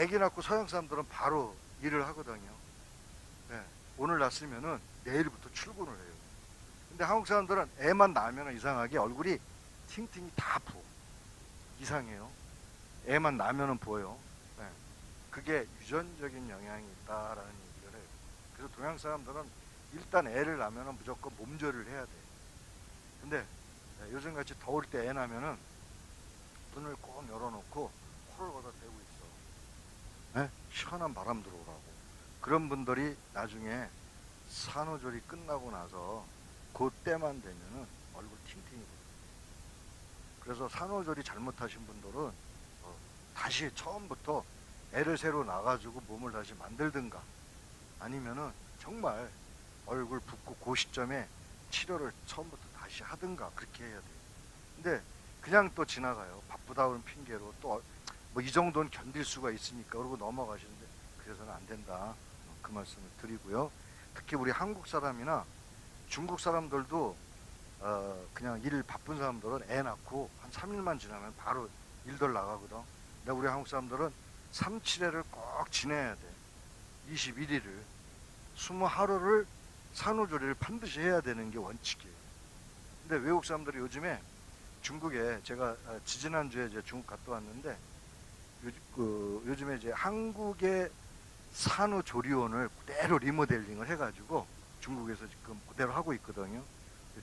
아기 낳고 서양 사람들은 바로 일을 하거든요. 네, 오늘 낳았으면은 내일부터 출근을 해요. 근데 한국 사람들은 애만 낳으면 이상하게 얼굴이 팅팅이 다 부어. 이상해요. 애만 낳으면 부어요. 네, 그게 유전적인 영향이 있다라는 얘기를 해요. 그래서 동양 사람들은 일단 애를 낳으면 무조건 몸조리를 해야 돼요. 근데 요즘같이 더울 때 애 낳으면은 문을 꼭 열어놓고 코를 걷어 대고 있어. 네? 시원한 바람 들어오라고. 그런 분들이 나중에 산후조리 끝나고 나서 그때만 되면은 얼굴 팅팅이 돼요. 그래서 산후조리 잘못하신 분들은 다시 처음부터 애를 새로 낳아가지고 몸을 다시 만들든가 아니면은 정말 얼굴 붓고 그 시점에 치료를 처음부터 다시 하든가 그렇게 해야 돼요. 근데 그냥 또 지나가요. 바쁘다는 핑계로 또 뭐 이 정도는 견딜 수가 있으니까 그러고 넘어가시는데 그래서는 안 된다. 그 말씀을 드리고요. 특히 우리 한국 사람이나 중국 사람들도 그냥 일 바쁜 사람들은 애 낳고 한 3일만 지나면 바로 일들 나가거든. 근데 우리 한국 사람들은 3, 7회를 꼭 지내야 돼. 21일을 20하루를 산후조리를 반드시 해야 되는 게 원칙이에요. 근데 외국 사람들이 요즘에 중국에 제가 지지난주에 이제 중국 갔다 왔는데 요즘에 이제 한국의 산후조리원을 그대로 리모델링을 해가지고 중국에서 지금 그대로 하고 있거든요.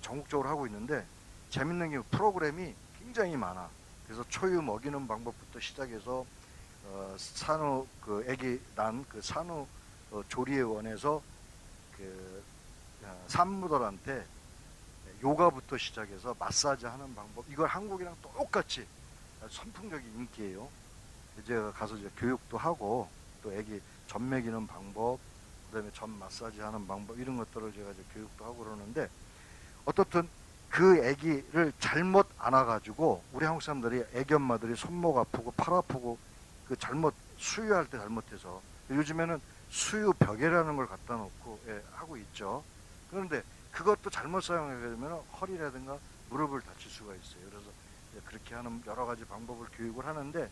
전국적으로 하고 있는데 재밌는 게 프로그램이 굉장히 많아. 그래서 초유 먹이는 방법부터 시작해서 산후 그 아기 난 그 산후 조리원에서 그 산모들한테 요가부터 시작해서 마사지 하는 방법 이걸 한국이랑 똑같이 선풍적인 인기예요. 제가 가서 이제 교육도 하고 또 아기 젖 먹이는 방법 그다음에 젖 마사지 하는 방법 이런 것들을 제가 이제 교육도 하고 그러는데 어떻든 그 아기를 잘못 안아가지고 우리 한국 사람들이 아기 엄마들이 손목 아프고 팔 아프고 그 잘못 수유할 때 잘못해서 요즘에는 수유 벽에라는 걸 갖다 놓고 하고 있죠. 그런데 그것도 잘못 사용하게 되면 허리라든가 무릎을 다칠 수가 있어요. 그래서 그렇게 하는 여러 가지 방법을 교육을 하는데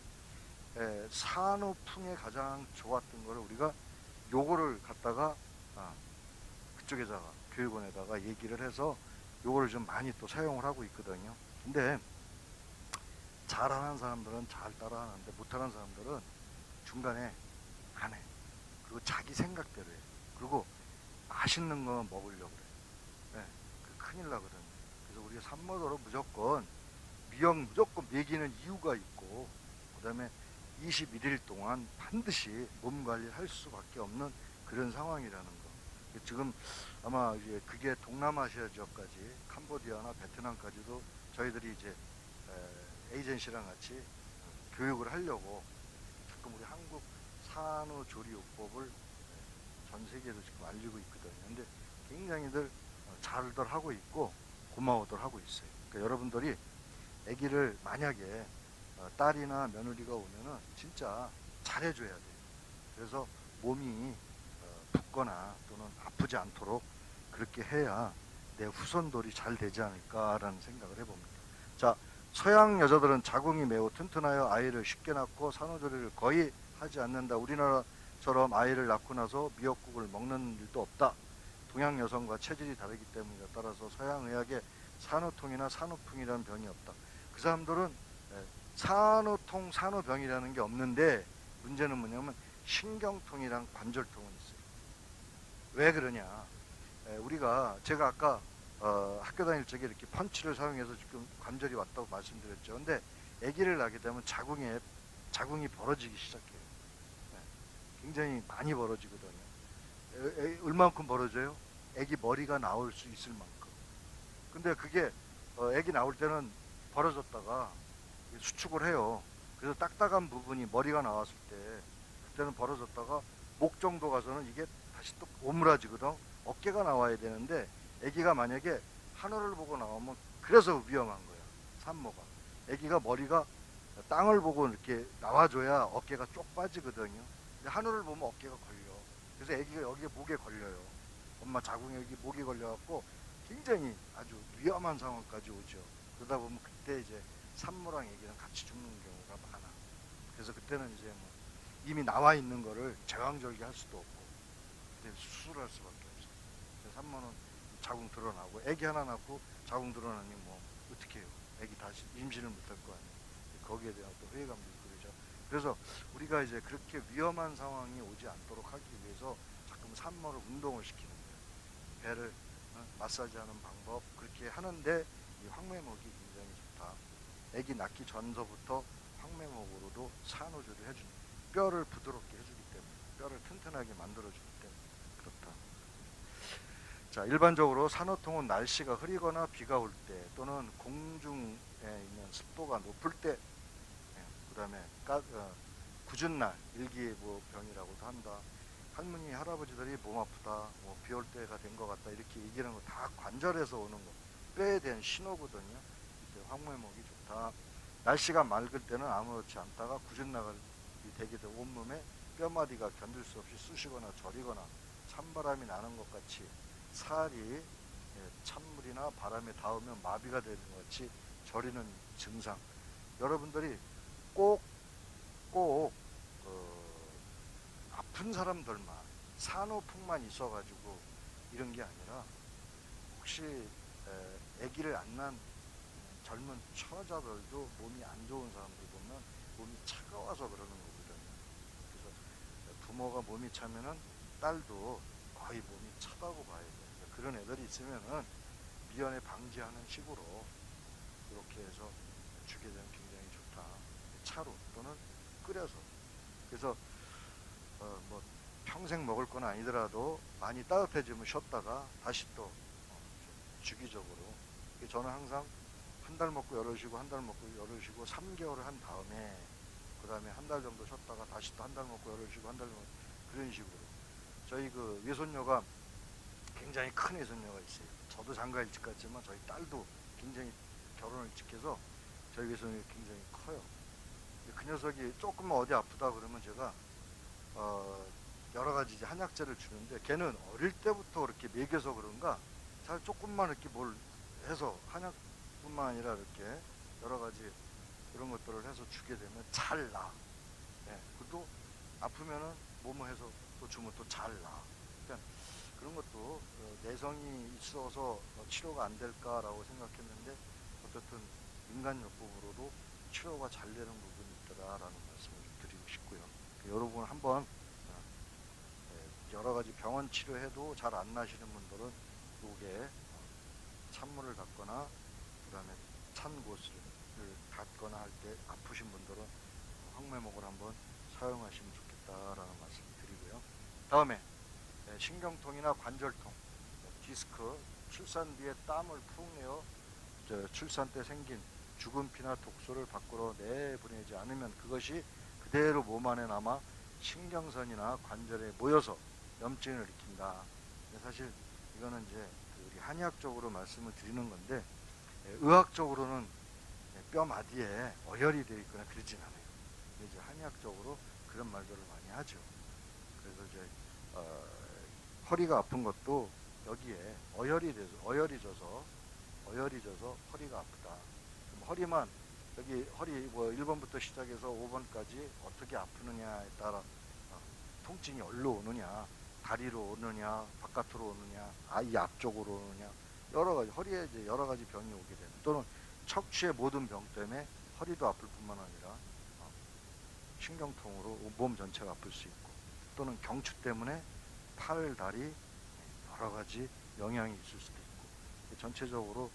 산후풍에 가장 좋았던 거를 우리가 요거를 갖다가 그쪽에다가 교육원에다가 얘기를 해서 요거를 좀 많이 또 사용을 하고 있거든요. 근데 잘하는 사람들은 잘 따라하는데 못하는 사람들은 중간에 안 해. 그리고 자기 생각대로 해. 그리고 맛있는 거 먹으려고 그래. 네, 큰일 나거든요. 그래서 우리가 산모들은 무조건 무조건 먹이는 이유가 있고 그 다음에 21일 동안 반드시 몸 관리를 할 수밖에 없는 그런 상황이라는 거. 지금 아마 이제 그게 동남아시아 지역까지 캄보디아나 베트남까지도 저희들이 이제 에이전시랑 같이 교육을 하려고 지금 우리 한국 산후조리요법을 전 세계로 지금 알리고 있거든요. 근데 굉장히들 잘들 하고 있고 고마워들 하고 있어요. 그러니까 여러분들이 아기를 만약에 딸이나 며느리가 오면은 진짜 잘해줘야 돼요. 그래서 몸이 붓거나 또는 아프지 않도록 그렇게 해야 내 후손들이 잘 되지 않을까라는 생각을 해봅니다. 자, 서양 여자들은 자궁이 매우 튼튼하여 아이를 쉽게 낳고 산후조리를 거의 하지 않는다. 우리나라처럼 아이를 낳고 나서 미역국을 먹는 일도 없다. 동양 여성과 체질이 다르기 때문이다. 따라서 서양 의학에 산후통이나 산후풍이라는 병이 없다. 그 사람들은 산후통, 산후병이라는 게 없는데 문제는 뭐냐면 신경통이랑 관절통은 있어요. 왜 그러냐? 제가 아까 학교 다닐 적에 이렇게 펀치를 사용해서 지금 관절이 왔다고 말씀드렸죠. 근데 아기를 낳게 되면 자궁이 벌어지기 시작해요. 굉장히 많이 벌어지거든요. 얼만큼 벌어져요? 아기 머리가 나올 수 있을 만큼. 근데 그게 아기 나올 때는 벌어졌다가 수축을 해요. 그래서 딱딱한 부분이 머리가 나왔을 때 그때는 벌어졌다가 목 정도 가서는 이게 다시 또 오므라지거든. 어깨가 나와야 되는데 아기가 만약에 하늘을 보고 나오면 그래서 위험한 거야. 산모가. 아기가 머리가 땅을 보고 이렇게 나와줘야 어깨가 쪽 빠지거든요. 근데 하늘을 보면 어깨가 걸려. 그래서 아기가 여기에 목에 걸려요. 엄마 자궁에 여기 목이 걸려갖고 굉장히 아주 위험한 상황까지 오죠. 그러다 보면 그때 이제 산모랑 아기랑 같이 죽는 경우가 많아. 그래서 그때는 이제 뭐 이미 나와 있는 거를 제왕절개 할 수도 없고 그때 수술할 수밖에 없어요. 그래서 산모는 자궁 드러나고 아기 하나 낳고 자궁 드러나니 뭐 어떻게 해요? 아기 다시 임신을 못할 거 아니에요. 거기에 대한 또 회의감도 있고 그러죠. 그래서 우리가 이제 그렇게 위험한 상황이 오지 않도록 하기 위해서 자꾸 산모를 운동을 시키는 거예요. 배를 마사지하는 방법 그렇게 하는데 이 황매목이 굉장히 좋다. 아기 낳기 전서부터 황매목으로도 산후조리를 해주는 뼈를 부드럽게 해주기 때문에 뼈를 튼튼하게 만들어주기 때문에 그렇다. 자, 일반적으로 산후통은 날씨가 흐리거나 비가 올 때 또는 공중에 있는 습도가 높을 때, 그 다음에 궂은 날, 일기예보병이라고도 한다. 할머니, 할아버지들이 몸 아프다, 뭐 비 올 때가 된 것 같다 이렇게 얘기하는 거 다 관절에서 오는 거, 뼈에 대한 신호거든요. 이제 황매목이 좋다. 날씨가 맑을 때는 아무렇지 않다가 궂은 날이 되게 되고 온몸에 뼈마디가 견딜 수 없이 쑤시거나 저리거나 찬바람이 나는 것 같이 살이 찬물이나 바람에 닿으면 마비가 되는 것 같이 저리는 증상. 여러분들이 꼭 아픈 사람들만 산후풍만 있어가지고 이런 게 아니라 혹시 아기를 안 낳은 젊은 처자들도 몸이 안 좋은 사람들 보면 몸이 차가워서 그러는 거거든요. 그래서 부모가 몸이 차면은 딸도 거의 몸이 차다고 봐야 돼요. 그런 애들이 있으면은 미연에 방지하는 식으로 이렇게 해서 주게 되면 굉장히 좋다. 차로 또는 끓여서. 그래서 뭐 평생 먹을 건 아니더라도 많이 따뜻해지면 쉬었다가 다시 또 주기적으로. 저는 항상 한 달 먹고 열흘 쉬고 한 달 먹고 열흘 쉬고 3개월을 한 다음에 그 다음에 한 달 정도 쉬었다가 다시 또 한 달 먹고 열흘 쉬고 한 달 먹고 그런 식으로. 저희 그 외손녀가 굉장히 큰 외손녀가 있어요. 저도 장가 일찍 갔지만 저희 딸도 굉장히 결혼을 일찍 해서 저희 외손녀가 굉장히 커요. 그 녀석이 조금만 어디 아프다 그러면 제가 여러 가지 이제 한약재를 주는데 걔는 어릴 때부터 그렇게 먹여서 그런가 잘 조금만 이렇게 뭘 해서 한약뿐만 아니라 이렇게 여러 가지 그런 것들을 해서 주게 되면 잘 나. 그것도 아프면은 뭐뭐 해서 또 주면 또 잘 나. 그러니까 그런 것도 내성이 있어서 치료가 안 될까라고 생각했는데 어쨌든 인간요법으로도 치료가 잘 되는 부분이 있더라라는 말씀을 좀 드리고 싶고요. 여러분 한번 여러 가지 병원 치료해도 잘 안 나시는 분들은 요게 찬물을 닦거나 그 다음에 찬 곳을 닦거나 할 때 아프신 분들은 황매목을 한번 사용하시면 좋겠다라는 말씀을 드리고요. 다음에 신경통이나 관절통, 디스크, 출산 뒤에 땀을 푹 내어 출산 때 생긴 죽은 피나 독소를 밖으로 내보내지 않으면 그것이 그대로 몸 안에 남아 신경선이나 관절에 모여서 염증을 일으킨다. 사실 이거는 이제 우리 한의학적으로 말씀을 드리는 건데 의학적으로는 뼈 마디에 어혈이 되어 있거나 그러진 않아요. 이제 한의학적으로 그런 말들을 많이 하죠. 그래서 이제 허리가 아픈 것도 여기에 어혈이 져서 허리가 아프다. 그럼 허리만 여기 허리 뭐 1번부터 시작해서 5번까지 어떻게 아프느냐에 따라 통증이 어디로 오느냐, 다리로 오느냐, 바깥으로 오느냐, 이 앞쪽으로 오느냐, 여러 가지 허리에 이제 여러 가지 병이 오게 되는, 또는 척추의 모든 병 때문에 허리도 아플 뿐만 아니라 신경통으로 몸 전체가 아플 수 있고, 또는 경추 때문에 팔, 다리 여러 가지 영향이 있을 수도 있고, 전체적으로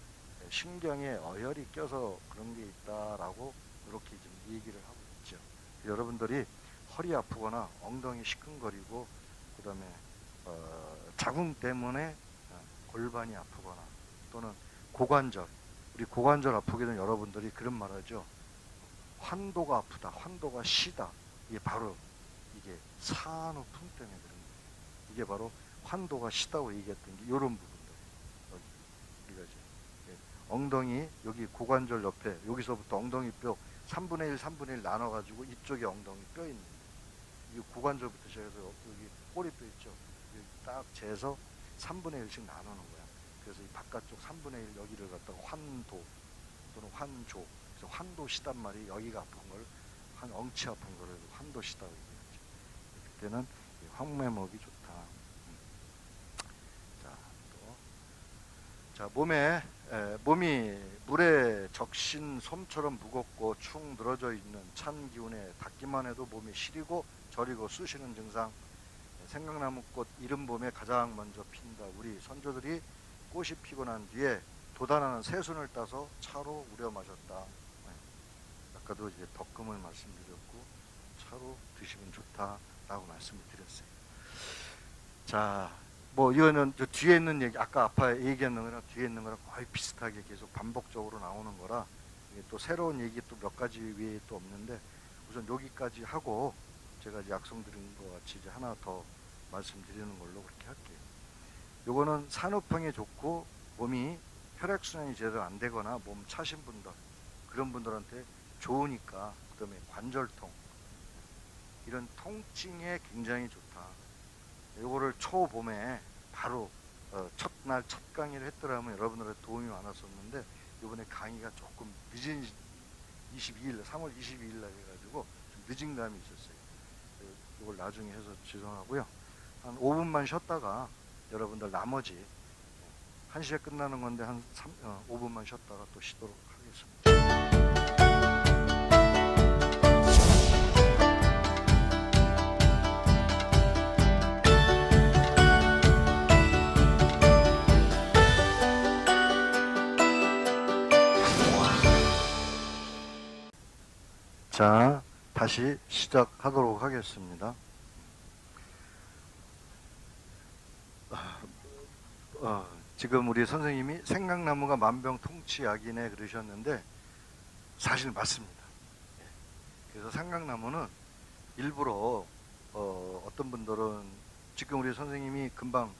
신경에 어혈이 껴서 그런 게 있다라고 이렇게 지금 얘기를 하고 있죠. 여러분들이 허리 아프거나 엉덩이 시큰거리고, 그 다음에 자궁 때문에 골반이 아프거나, 또는 고관절, 우리 고관절 아프게 된 여러분들이 그런 말 하죠. 환도가 아프다, 환도가 시다. 이게 바로 이게 산후풍 때문에 그런 거예요. 이게 바로 환도가 시다고 얘기했던 게 이런 부분들. 우리가 이제 엉덩이 여기 고관절 옆에 여기서부터 엉덩이 뼈 3분의 1, 3분의 1 나눠가지고 이쪽에 엉덩이 뼈 있는데, 이 고관절부터 시작해서 여기 꼬리뼈 있죠. 여기 딱 재서 3분의 1씩 나누는 거야. 그래서 이 바깥쪽 3분의 1 여기를 갖다가 환도 또는 환조, 그래서 환도시단 말이 여기가 아픈 걸, 한 엉치 아픈 거를 환도시다고 얘기하죠. 그때는 황매목이 좋다. 자, 몸이 물에 적신 솜처럼 무겁고 축 늘어져 있는 찬 기운에 닿기만 해도 몸이 시리고 저리고 쑤시는 증상. 생강나무꽃 이른 봄에 가장 먼저 핀다. 우리 선조들이 꽃이 피고 난 뒤에 돋아나는 새순을 따서 차로 우려 마셨다. 아까도 이제 덕금을 말씀드렸고, 차로 드시면 좋다라고 말씀을 드렸어요. 자, 뭐 이거는 저 뒤에 있는 얘기, 아까 아빠 얘기했는 거랑 뒤에 있는 거랑 거의 비슷하게 계속 반복적으로 나오는 거라, 이게 또 새로운 얘기 또 몇 가지 외에 또 없는데, 우선 여기까지 하고 제가 이제 약속드린 것 같이 이제 하나 더 말씀드리는 걸로 그렇게 할게요. 요거는 산후병에 좋고, 몸이 혈액순환이 제대로 안 되거나 몸 차신 분들, 그런 분들한테 좋으니까. 그 다음에 관절통, 이런 통증에 굉장히 좋다. 요거를 초봄에 바로 첫날 첫 강의를 했더라면 여러분들의 도움이 많았었는데, 이번에 강의가 조금 늦은 22일, 3월 22일 날 해가지고 좀 늦은 감이 있었어요. 이걸 나중에 해서 죄송하고요. 한 5분만 쉬었다가 여러분들 나머지 1시에 끝나는 건데 한 5분만 쉬었다가 또 쉬도록 하겠습니다. 자, 다시 시작하도록 하겠습니다. 지금 우리 선생님이 생강나무가 만병통치약이네 그러셨는데, 사실 맞습니다. 그래서 생강나무는 일부러 어떤 분들은, 지금 우리 선생님이 금방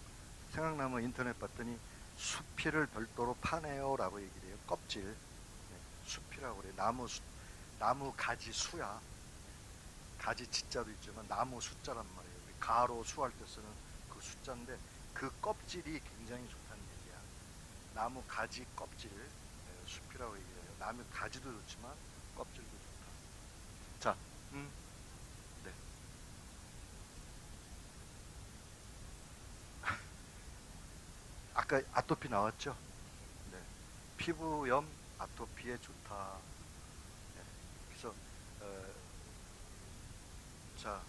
생강나무 인터넷 봤더니 수피를 별도로 파네요 라고 얘기를 해요. 껍질, 수피라고 그래요. 나무 가지 수야. 가지 지자도 있지만 나무 숫자란 말이에요. 우리 가로 수할 때 쓰는 그 숫자인데, 그 껍질이 굉장히 좋다는 얘기야. 나무 가지 껍질, 수피라고 얘기해요. 나무 가지도 좋지만 껍질도 좋다. 자, 네. 아까 아토피 나왔죠? 네. 피부염, 아토피에 좋다. 네. 그래서 자,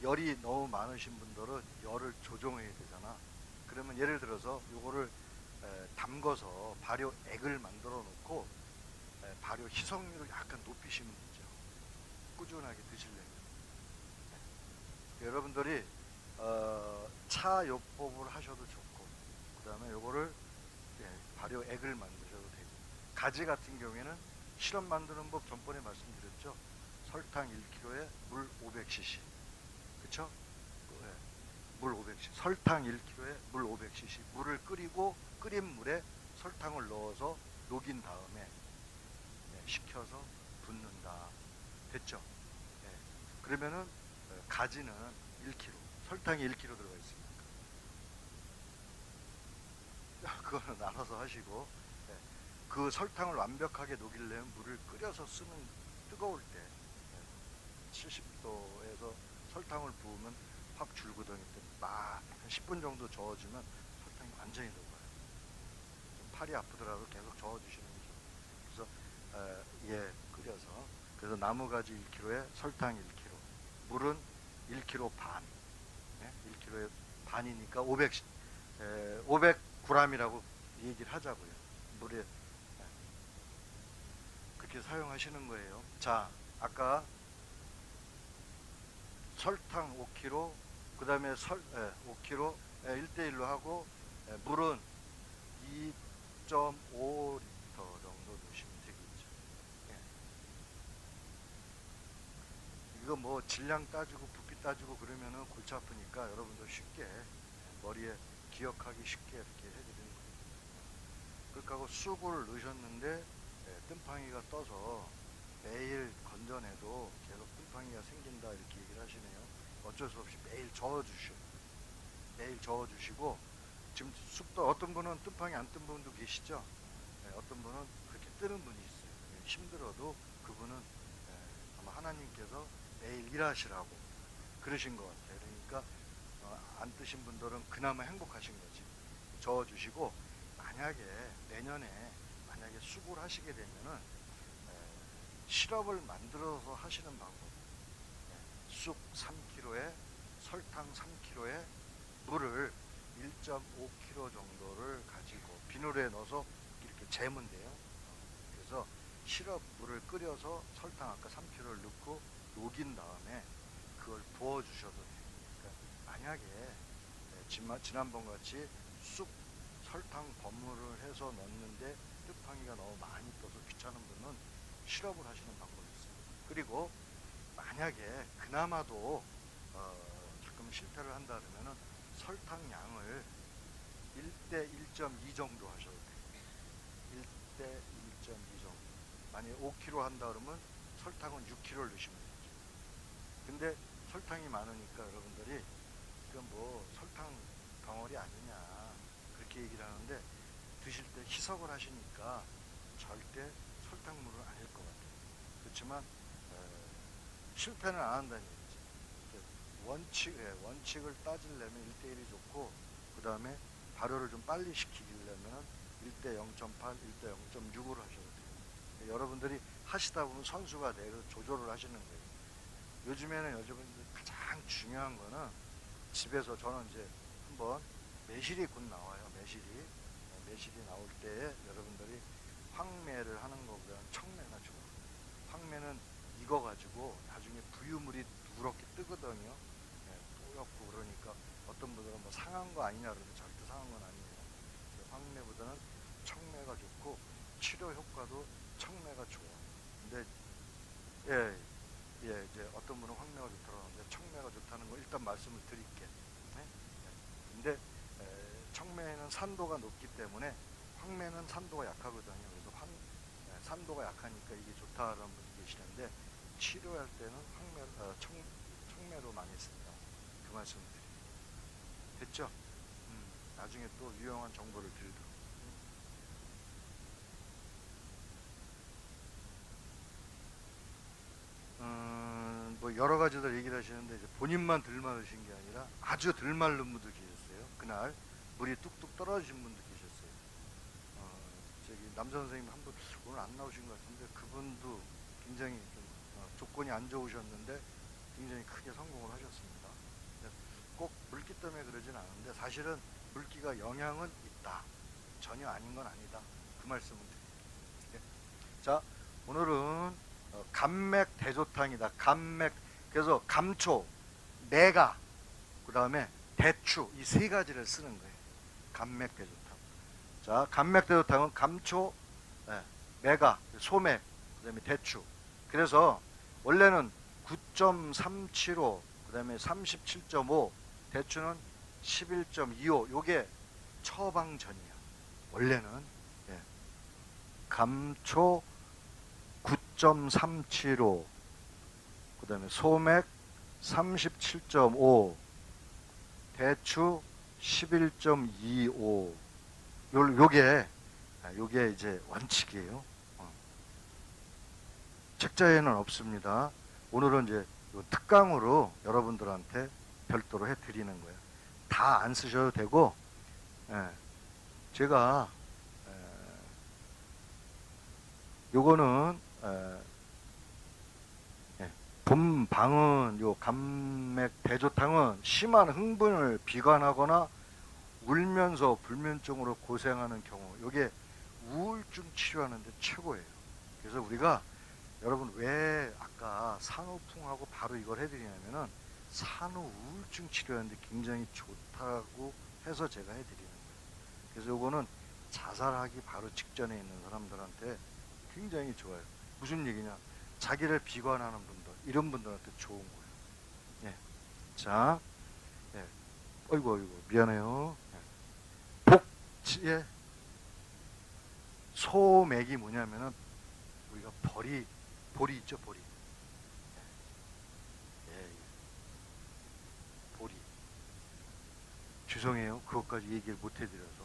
열이 너무 많으신 분들은 열을 조정해야 되잖아. 그러면 예를 들어서 요거를 담궈서 발효액을 만들어 놓고 발효 희석률을 약간 높이시면 되죠. 꾸준하게 드시려면. 네. 여러분들이 차 요법을 하셔도 좋고, 그 다음에 요거를 발효액을 만드셔도 되고, 가지 같은 경우에는 시럽 만드는 법 전번에 말씀드렸죠. 설탕 1kg에 물 500cc. 그쵸? 물 500cc. 설탕 1kg에 물 500cc. 물을 끓이고 끓인 물에 설탕을 넣어서 녹인 다음에 식혀서 붓는다. 됐죠? 그러면은 가지는 1kg, 설탕이 1kg 들어가 있습니까? 그거는 알아서 하시고, 예. 그 설탕을 완벽하게 녹이려면 물을 끓여서 쓰는 뜨거울 때 70도에서 설탕을 부으면 확 줄거든요. 한 10분 정도 저어주면 설탕이 완전히 녹아요. 좀 팔이 아프더라도 계속 저어주시는 게 좋아요. 그래서 예, 끓여서 그래서 나무가지 1kg에 설탕 1kg, 물은 1kg 반, 1kg에 반이니까 500g이라고 얘기를 하자고요. 물에 그렇게 사용하시는 거예요. 자, 아까 설탕 5kg, 그 다음에 5kg 1대1로 하고, 물은 2.5L 정도 넣으시면 되겠죠. 예. 이거 뭐 질량 따지고 부피 따지고 그러면은 골치 아프니까 여러분들 쉽게 머리에 기억하기 쉽게 이렇게 해드리는 거예요. 그렇게 하고 쑥을 넣으셨는데 뜸팡이가 떠서 매일 건져내도 계속 뜸팡이가 생긴다 이렇게 얘기를 하시네요. 어쩔 수 없이 매일 저어주시고 지금 쑥도 어떤 분은 뜸팡이 안 뜬 분도 계시죠. 어떤 분은 그렇게 뜨는 분이 있어요. 힘들어도 그분은 아마 하나님께서 매일 일하시라고 그러신 것 같아요. 그러니까 안 뜨신 분들은 그나마 행복하신 거지. 저어주시고 만약에 내년에 만약에 쑥을 하시게 되면은 시럽을 만들어서 하시는 방법. 쑥 3kg에 설탕 3kg에 물을 1.5kg 정도를 가지고 비누에 넣어서 이렇게 재면 돼요. 그래서 시럽 물을 끓여서 설탕 아까 3kg를 넣고 녹인 다음에 그걸 부어 주셔도 돼요. 그러니까 만약에 지난번 같이 쑥 설탕 버무를 해서 넣는데 뜸팡이가 너무 많이 떠서 귀찮은 분은 시럽을 하시는 방법이 있어요. 그리고 만약에 그나마도 조금 실패를 한다 그러면은 설탕 양을 1대 1.2 정도 하셔도 돼요. 1대 1.2 정도. 만약에 5kg 한다 그러면 설탕은 6kg를 넣으시면 되죠. 근데 설탕이 많으니까 여러분들이 이건 뭐 설탕 덩어리 아니냐 그렇게 얘기를 하는데 드실 때 희석을 하시니까 절대 설탕물은 아닐 것 같아요. 그렇지만 실패는 안 한다는 얘기죠. 원칙을 따지려면 1대1이 좋고 그 다음에 발효를 좀 빨리 시키려면 1대 0.8, 1대 0.6으로 하셔도 돼요. 여러분들이 하시다 보면 선수가 돼서 조절을 하시는 거예요. 요즘에는 가장 중요한 거는 집에서 저는 이제 한번 매실이 곧 나와요. 매실이 나올 때에 여러분들이 황매를 하는 것보다는 청매가 좋아요. 황매는 익어가지고 나중에 부유물이 누렇게 뜨거든요. 뿌옇고 그러니까 어떤 분들은 뭐 상한 거 아니냐 그러는데 절대 상한 건 아니에요. 황매보다는 청매가 좋고 치료 효과도 청매가 좋아. 근데 이제 어떤 분은 황매가 좋다고 하는데 청매가 좋다는 거 일단 말씀을 드릴게. 근데 청매는 산도가 높기 때문에 황매는 산도가 약하거든요. 그래서 산도가 약하니까 이게 좋다라는 분이 계시는데 치료할 때는 청매로 많이 씁니다. 그 말씀을 드립니다. 됐죠? 나중에 또 유용한 정보를 드리도록. 뭐 여러 가지들 얘기를 하시는데 이제 본인만 덜 마르신 게 아니라 아주 덜 마른 분도 계셨어요. 그날 물이 뚝뚝 떨어지신 분도 계셨어요. 남 선생님 한 분 오늘 안 나오신 것 같은데 그분도 굉장히 좀 조건이 안 좋으셨는데 굉장히 크게 성공을 하셨습니다. 꼭 물기 때문에 그러진 않은데 사실은 물기가 영향은 있다. 전혀 아닌 건 아니다. 그 말씀을 드립니다. 자, 오늘은 감맥 대조탕이다. 그래서 감초, 매가, 그 다음에 대추 이 세 가지를 쓰는 거예요. 감맥 대조탕. 자, 감맥 대조탕은 감초, 매가, 소맥, 그 다음에 대추. 그래서 원래는 9.375, 그 다음에 37.5, 대추는 11.25. 요게 처방전이야. 원래는 감초 9.375, 그 다음에 소맥 37.5, 대추 11.25. 요게 이제 원칙이에요. 책자에는 없습니다. 오늘은 이제 요 특강으로 여러분들한테 별도로 해드리는 거예요. 다 안 쓰셔도 되고, 제가 요거는 봄방은 요 감맥 대조탕은 심한 흥분을 비관하거나 울면서 불면증으로 고생하는 경우, 요게 우울증 치료하는데 최고예요. 그래서 우리가 여러분 왜 아까 산후풍하고 바로 이걸 해드리냐면은 산후 우울증 치료하는데 굉장히 좋다고 해서 제가 해드리는 거예요. 그래서 요거는 자살하기 바로 직전에 있는 사람들한테 굉장히 좋아요. 무슨 얘기냐? 자기를 비관하는 분들, 이런 분들한테 좋은 거예요. 예. 자, 예. 어이구, 미안해요. 예. 소맥이 뭐냐면은 우리가 보리 있죠, 보리. 예. 보리. 죄송해요. 그것까지 얘기를 못 해드려서.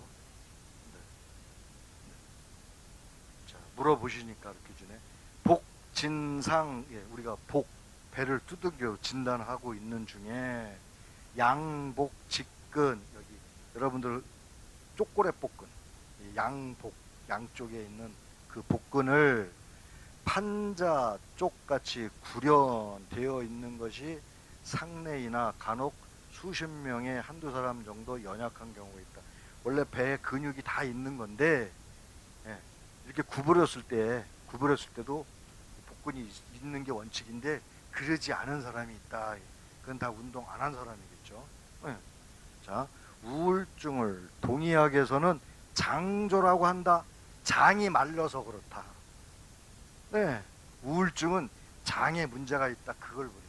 네. 자, 물어보시니까 이렇게 주네. 복진상, 예, 우리가 배를 두들겨 진단하고 있는 중에 양복, 직근, 여기 여러분들 쪼꼬레 복근, 양복, 양쪽에 있는 그 복근을 판자 쪽같이 구련되어 있는 것이 상내이나 간혹 수십 명의 한두 사람 정도 연약한 경우가 있다. 원래 배에 근육이 다 있는 건데, 예, 이렇게 구부렸을 때도 복근이 있는 게 원칙인데 그러지 않은 사람이 있다. 그건 다 운동 안 한 사람이겠죠. 예. 자, 우울증을 동의학에서는 장조라고 한다. 장이 말라서 그렇다. 네, 우울증은 장에 문제가 있다. 그걸 보는 거예요.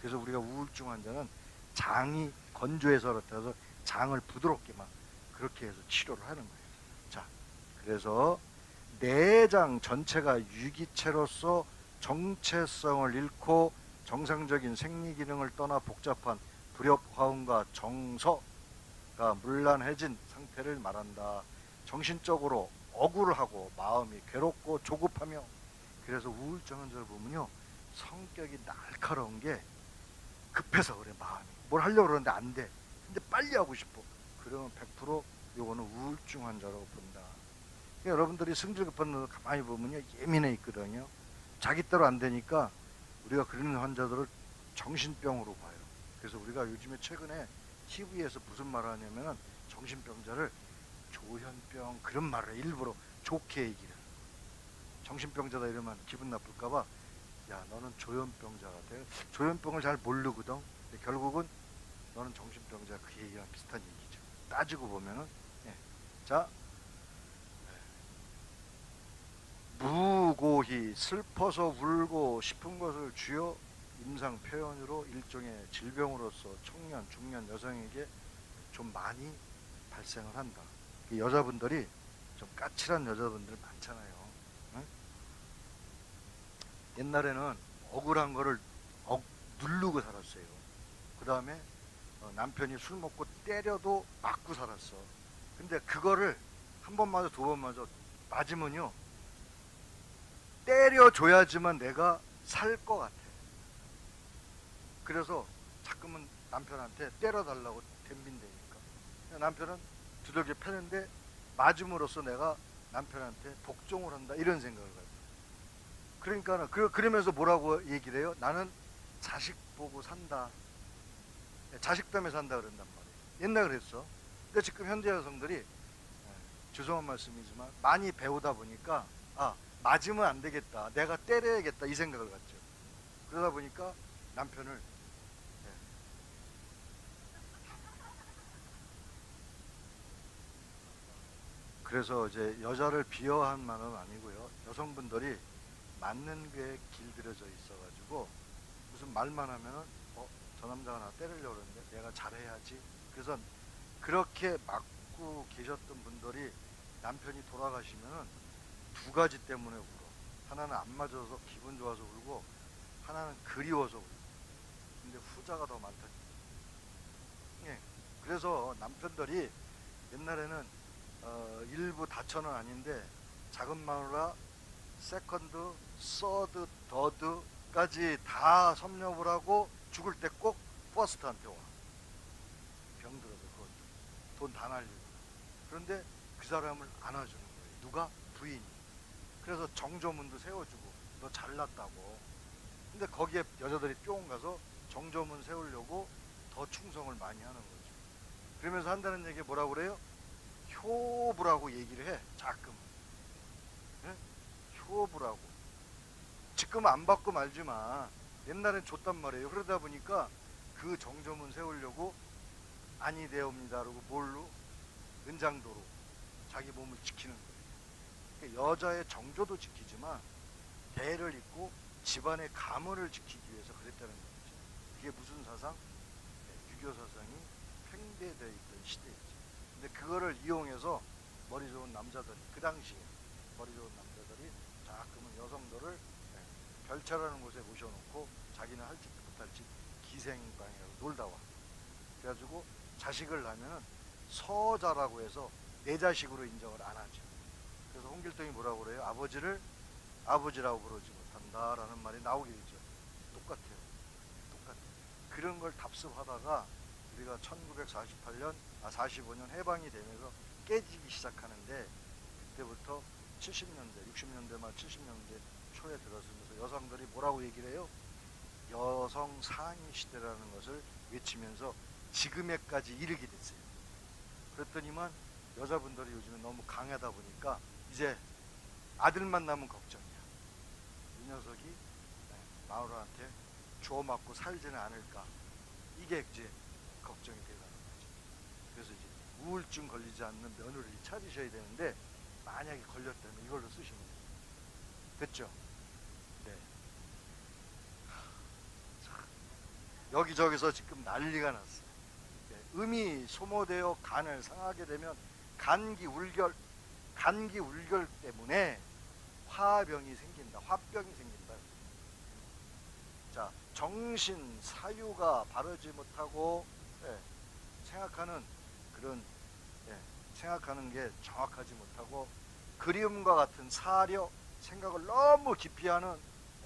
그래서 우리가 우울증 환자는 장이 건조해서 그렇다 해서 장을 부드럽게만 그렇게 해서 치료를 하는 거예요. 자, 그래서 내장 전체가 유기체로서 정체성을 잃고 정상적인 생리기능을 떠나 복잡한 불협화음과 정서가 문란해진 상태를 말한다. 정신적으로 억울하고 마음이 괴롭고 조급하며, 그래서 우울증 환자를 보면요, 성격이 날카로운 게 급해서 그래. 마음이 뭘 하려고 그러는데 안 돼. 근데 빨리 하고 싶어. 그러면 100% 요거는 우울증 환자라고 본다. 그러니까 여러분들이 승질 급한 놈을 가만히 보면요, 예민해 있거든요. 자기 대로 안 되니까 우리가 그런 환자들을 정신병으로 봐요. 그래서 우리가 요즘에 최근에 TV에서 무슨 말을 하냐면은 정신병자를 조현병 그런 말을 해. 일부러 좋게 얘기를. 정신병자다 이러면 기분 나쁠까봐, 야, 너는 조현병자 같아. 조현병을 잘 모르거든. 근데 결국은 너는 정신병자, 그 얘기랑 비슷한 얘기죠. 따지고 보면은. 예. 자, 무고히 슬퍼서 울고 싶은 것을 주요 임상 표현으로 일종의 질병으로서 청년, 중년 여성에게 좀 많이 발생을 한다. 여자분들이 좀 까칠한 여자분들 많잖아요. 응? 옛날에는 억울한 거를 누르고 살았어요. 그 다음에 남편이 술 먹고 때려도 맞고 살았어. 근데 그거를 한 번 맞아 두 번 맞아 맞으면요, 때려줘야지만 내가 살 것 같아. 그래서 자꾸만 남편한테 때려달라고 덤빈다니까. 남편은 두들겨 패는데 맞음으로써 내가 남편한테 복종을 한다, 이런 생각을 가지고. 그러니까 그러면서 뭐라고 얘기를 해요? 나는 자식 보고 산다. 자식 때문에 산다 그런단 말이에요. 옛날 그랬어. 근데 지금 현대 여성들이, 죄송한 말씀이지만 많이 배우다 보니까, 맞으면 안 되겠다, 내가 때려야겠다, 이 생각을 갖죠. 그러다 보니까 남편을, 그래서 이제 여자를 비하한 말은 아니고요, 여성분들이 맞는 게 길들여져 있어가지고 무슨 말만 하면은 저 남자가 나 때리려고 그러는데 내가 잘해야지. 그래서 그렇게 맞고 계셨던 분들이 남편이 돌아가시면은 두 가지 때문에 울어. 하나는 안 맞아서 기분 좋아서 울고, 하나는 그리워서 울고. 근데 후자가 더 많다. 예. 그래서 남편들이 옛날에는 일부 다처는 아닌데 작은 마누라 세컨드, 서드, 더드까지 다 섭렵을 하고 죽을 때 꼭 퍼스트한테 와. 병들어도 돈 다 날리고. 그런데 그 사람을 안아주는 거예요. 누가? 부인이. 그래서 정조문도 세워주고 너 잘났다고. 근데 거기에 여자들이 뿅 가서 정조문 세우려고 더 충성을 많이 하는 거죠. 그러면서 한다는 얘기 뭐라고 그래요? 효부라고 얘기를 해. 자금. 네? 효부라고. 지금 안 받고 말지만 옛날엔 줬단 말이에요. 그러다 보니까 그 정조문 세우려고 아니 되옵니다. 그러고 뭘로? 은장도로 자기 몸을 지키는 거예요. 그러니까 여자의 정조도 지키지만 대를 잇고 집안의 가문을 지키기 위해서 그랬다는 거죠. 그게 무슨 사상? 유교 사상이 팽배되어 있던 시대였죠. 근데 그거를 이용해서 머리 좋은 남자들이, 그 당시에 머리 좋은 남자들이 자꾸만 여성들을 별차라는 곳에 모셔놓고 자기는 할지 못할지 기생방이라고 놀다 와. 그래가지고 자식을 낳으면은 서자라고 해서 내 자식으로 인정을 안 하죠. 그래서 홍길동이 뭐라고 그래요? 아버지를 아버지라고 부르지 못한다라는 말이 나오게 되죠. 똑같아요. 똑같아요. 그런 걸 답습하다가 우리가 1948년, 45년 해방이 되면서 깨지기 시작하는데 그때부터 70년대, 60년대 말 70년대 초에 들어서면서 여성들이 뭐라고 얘기를 해요? 여성 상위 시대라는 것을 외치면서 지금에까지 이르게 됐어요. 그랬더니만 여자분들이 요즘에 너무 강하다 보니까 이제 아들만 낳으면 걱정이야. 이 녀석이 마누라한테 주워 맞고 살지는 않을까. 이게 이제 걱정이 되는 거죠. 그래서 이제 우울증 걸리지 않는 며느리를 찾으셔야 되는데 만약에 걸렸다면 이걸로 쓰시면 돼요. 됐죠? 네. 여기저기서 지금 난리가 났어요. 음이 소모되어 간을 상하게 되면 간기 울결 때문에 화병이 생긴다. 화병이 생긴다. 자, 정신 사유가 바르지 못하고 생각하는 그런 생각하는 게 정확하지 못하고 그리움과 같은 사려, 생각을 너무 깊이 하는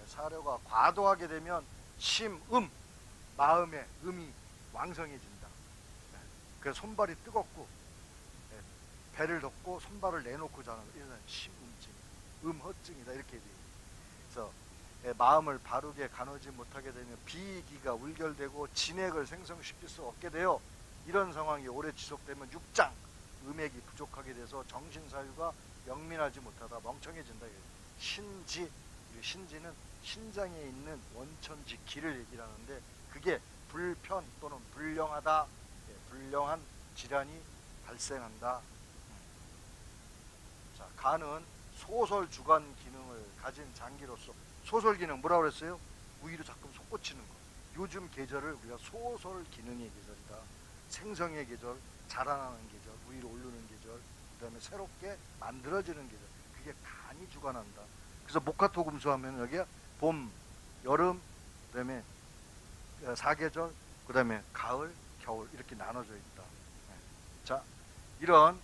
사려가 과도하게 되면 마음의 음이 왕성해진다. 그래서 손발이 뜨겁고 배를 덮고 손발을 내놓고 자는 이런 심음증, 음허증이다 이렇게 돼요. 그래서 마음을 바르게 가누지 못하게 되면 비기가 울결되고 진액을 생성시킬 수 없게 되어 이런 상황이 오래 지속되면 육장, 음액이 부족하게 돼서 정신사유가 영민하지 못하다 멍청해진다. 신지는 신장에 있는 원천지 기를 얘기를 하는데 그게 불편 또는 불량하다, 불량한 질환이 발생한다. 자, 간은 소설 주관 기능을 가진 장기로서 소설 기능 뭐라고 그랬어요? 우위로 자꾸 솟구치는 거. 요즘 계절을 우리가 소설 기능의 계절이다. 생성의 계절, 자라나는 계절, 우위로 오르는 계절, 그 다음에 새롭게 만들어지는 계절. 그게 간이 주관한다. 그래서 목화토금수 하면 여기에 봄, 여름, 그 다음에 사계절, 그 다음에 가을, 겨울 이렇게 나눠져 있다. 자, 이런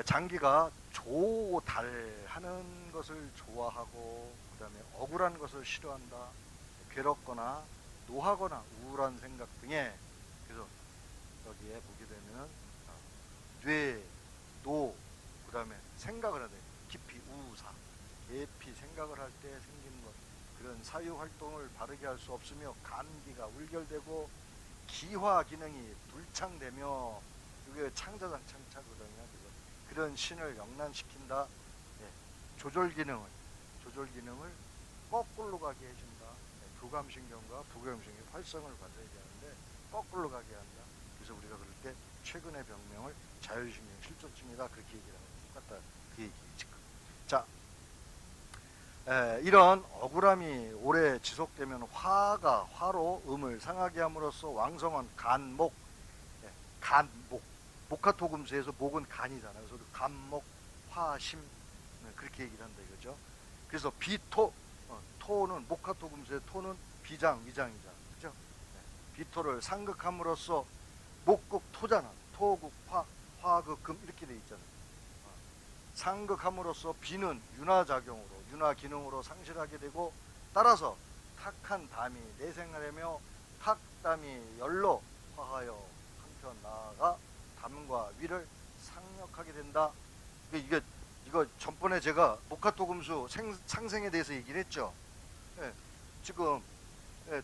장기가 조달하는 것을 좋아하고 그 다음에 억울한 것을 싫어한다. 괴롭거나 노하거나 우울한 생각 등에 그래서 여기에 보게 되면 뇌, 노, 그 다음에 생각을 하되 깊이 우사, 깊이 생각을 할 때 생긴 것 그런 사유 활동을 바르게 할 수 없으며 감기가 울결되고 기화 기능이 불창되며 이게 창자장 창자거든요. 그래서 그런 신을 영난시킨다. 조절 기능을 거꾸로 가게 해준다. 교감신경과 부교감신경 활성을 받아야 되는데 거꾸로 가게 한다. 그래서 우리가 그럴 때 최근의 병명을 자율신경 실조증이다 그렇게 얘기를 하는 것 같다. 그 얘기 지금. 자, 이런 억울함이 오래 지속되면 화로 음을 상하게 함으로써 왕성한 간목, 목화토금수에서 목은 간이잖아요. 그래서 간목, 화심 그렇게 얘기를 한다 이거죠. 그래서 비토, 토는 목화토금수의 토는 비장, 위장이잖아, 그죠? 비토를 상극함으로써 목극 토잖아. 토극 화, 화극 금 이렇게 돼 있잖아. 상극함으로써 비는 윤화작용으로 윤화 기능으로 상실하게 되고, 따라서 탁한 담이 내생하려며 탁담이 열로 화하여 한편 나아가 담과 위를 상역하게 된다. 이거 전번에 제가 목화토 금수 상생에 대해서 얘기를 했죠. 예, 지금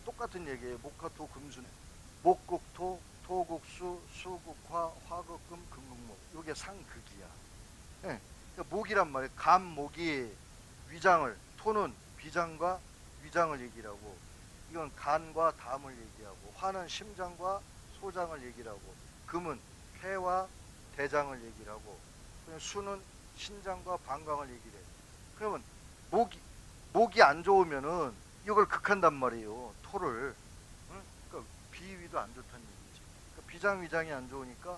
똑같은 얘기예요. 목화토 금수네. 목극토, 토극수, 수극화, 화극금, 금극목. 이게 상극이야. 예, 그러니까 목이란 말이에요. 간목이 위장을, 토는 비장과 위장을 얘기하고, 이건 간과 담을 얘기하고, 화는 심장과 소장을 얘기하고, 금은 폐와 대장을 얘기하고, 수는 신장과 방광을 얘기해. 그러면 목이 안 좋으면은 이걸 극한단 말이에요. 토를. 응? 그러니까 비위도 안 좋다는 얘기지. 그러니까 비장 위장이 안 좋으니까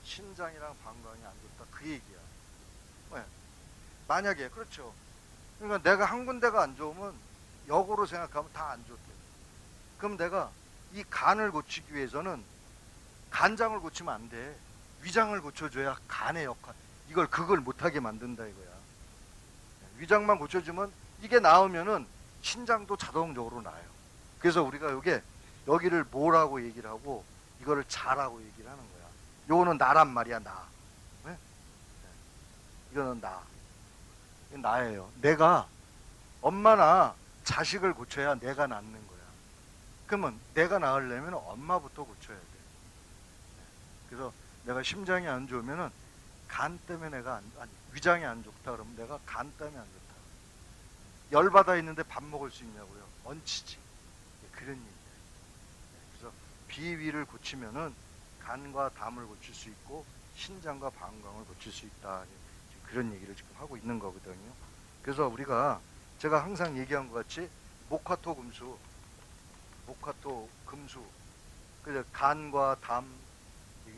신장이랑 방광이 안 좋다 그 얘기야. 만약에 그렇죠. 그러니까 내가 한 군데가 안 좋으면 역으로 생각하면 다 안 좋대. 그럼 내가 이 간을 고치기 위해서는 간장을 고치면 안 돼. 위장을 고쳐줘야 간의 역할. 이걸 그걸 못하게 만든다 이거야. 위장만 고쳐주면 이게 나으면은 신장도 자동적으로 나요. 그래서 우리가 여기를 뭐라고 얘기를 하고 이거를 자라고 얘기를 하는 거야. 요거는 나란 말이야, 나. 네? 이거는 나. 이건 나예요. 내가 엄마나 자식을 고쳐야 내가 낫는 거야. 그러면 내가 나으려면 엄마부터 고쳐야 돼. 그래서 내가 심장이 안 좋으면은 간 때문에 위장이 안 좋다 그러면 내가 간 때문에 안 좋다. 열받아 있는데 밥 먹을 수 있냐고요? 얹히지. 그런 얘기예요. 그래서 비위를 고치면은 간과 담을 고칠 수 있고 신장과 방광을 고칠 수 있다. 그런 얘기를 지금 하고 있는 거거든요. 그래서 우리가 제가 항상 얘기한 것 같이 목화토 금수, 그래서 간과 담,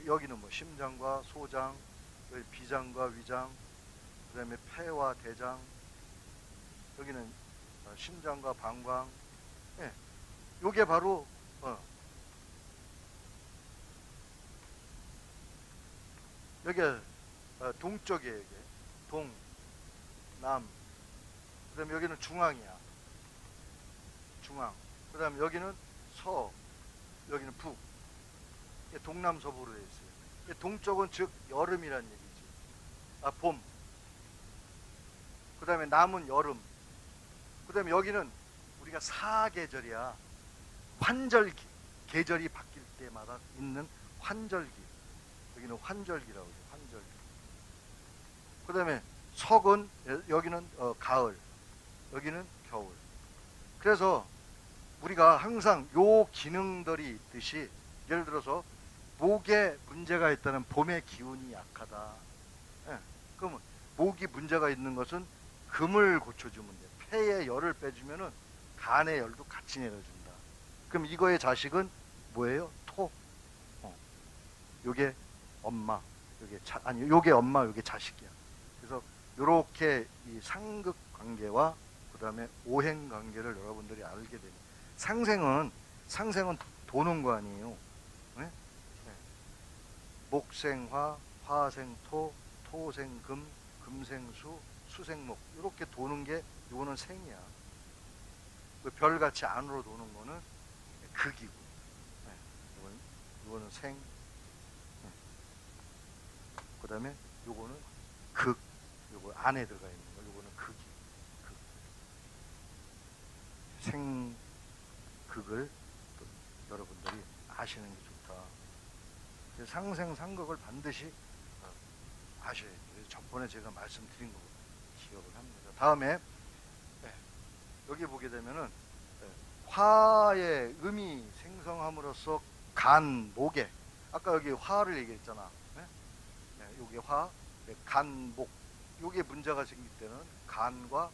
여기는 뭐 심장과 소장, 여기 비장과 위장, 그 다음에 폐와 대장, 여기는 심장과 방광. 요게 바로 여기가 동쪽이에요. 이게 동, 남, 그 다음에 여기는 중앙이야. 중앙. 그 다음에 여기는 서, 여기는 북. 동남서부로 되어 있어요. 동쪽은 즉 여름이란 얘기지. 봄. 그 다음에 남은 여름. 그 다음에 여기는 우리가 사계절이야. 환절기. 계절이 바뀔 때마다 있는 환절기. 여기는 환절기라고 해요. 환절기. 그 다음에 석은 여기는 가을. 여기는 겨울. 그래서 우리가 항상 요 기능들이 있듯이, 예를 들어서 목에 문제가 있다는 봄의 기운이 약하다. 그러면 목이 문제가 있는 것은 금을 고쳐주면 돼. 폐의 열을 빼주면은 간의 열도 같이 내려준다. 그럼 이거의 자식은 뭐예요? 토. 요게 엄마, 요게 엄마, 요게 자식이야. 그래서 요렇게 이 상극 관계와 그 다음에 오행 관계를 여러분들이 알게 됩니다. 상생은 도는 거 아니에요. 네? 목생화, 화생토, 토생금, 금생수, 수생목. 이렇게 도는 게 요거는 생이야. 그 별같이 안으로 도는 거는 극이고, 요거는 생. 그 다음에 요거는 극. 요거 안에 들어가 있는 거. 요거는 극이. 생극을 여러분들이 아시는 게 좋다. 상생상극을 반드시 아셔야 돼요. 전번에 제가 말씀드린 거 기억을 합니다. 다음에 여기 보게 되면은 화의 음이 생성함으로써 간, 목에, 아까 여기 화를 얘기했잖아. 여기 화, 간, 목. 요게 문제가 생길 때는 간과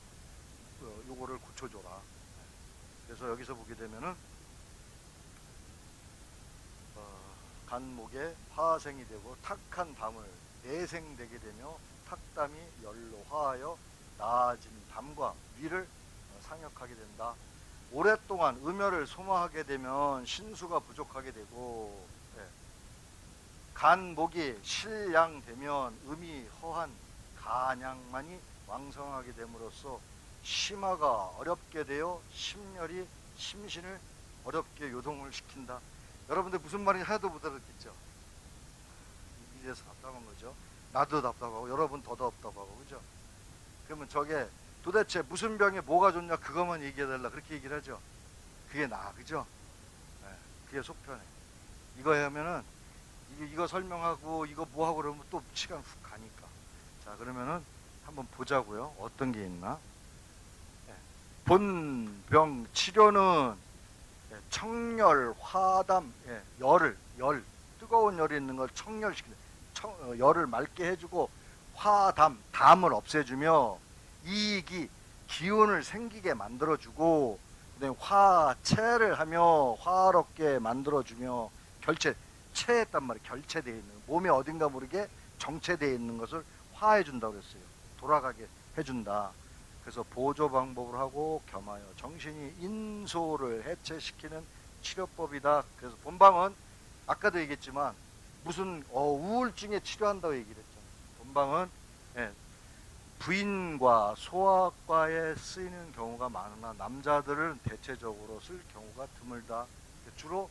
요거를 고쳐줘라. 그래서 여기서 보게 되면은 간목에 화생이 되고 탁한 담을 내생되게 되며 탁담이 열로 화하여 나아진 담과 위를 상역하게 된다. 오랫동안 음혈을 소모하게 되면 신수가 부족하게 되고, 예, 간 목이 실양되면 음이 허한 간양만이 왕성하게 됨으로써 심화가 어렵게 되어 심혈이 심신을 어렵게 요동을 시킨다. 여러분들 무슨 말인지 하나도 못 알아듣겠죠? 이래서 답답한 거죠. 나도 답답하고 여러분 더 답답하고, 그죠? 그러면 저게 도대체 무슨 병에 뭐가 좋냐 그것만 얘기해달라 그렇게 얘기를 하죠. 그게 나아, 그죠? 네, 그게 속편해. 이거 하면은 이거 설명하고 이거 뭐하고 그러면 또 시간 훅 가니까. 자, 그러면은 한번 보자고요. 어떤 게 있나? 네. 본병 치료는 청열, 화담, 열, 뜨거운 열이 있는 걸 청열시키는, 열을 맑게 해주고 화담, 담을 없애주며 이익이 기운을 생기게 만들어주고, 그다음에 화체를 하며 화롭게 만들어주며 체했단 말이에요. 결체되어 있는, 몸에 어딘가 모르게 정체되어 있는 것을 화해준다고 그랬어요. 돌아가게 해준다. 그래서 보조 방법을 하고 겸하여 정신이 인소를 해체시키는 치료법이다. 그래서 본방은 아까도 얘기했지만 무슨 우울증에 치료한다고 얘기를 했잖아요. 본방은 부인과 소아과에 쓰이는 경우가 많으나 남자들은 대체적으로 쓸 경우가 드물다. 주로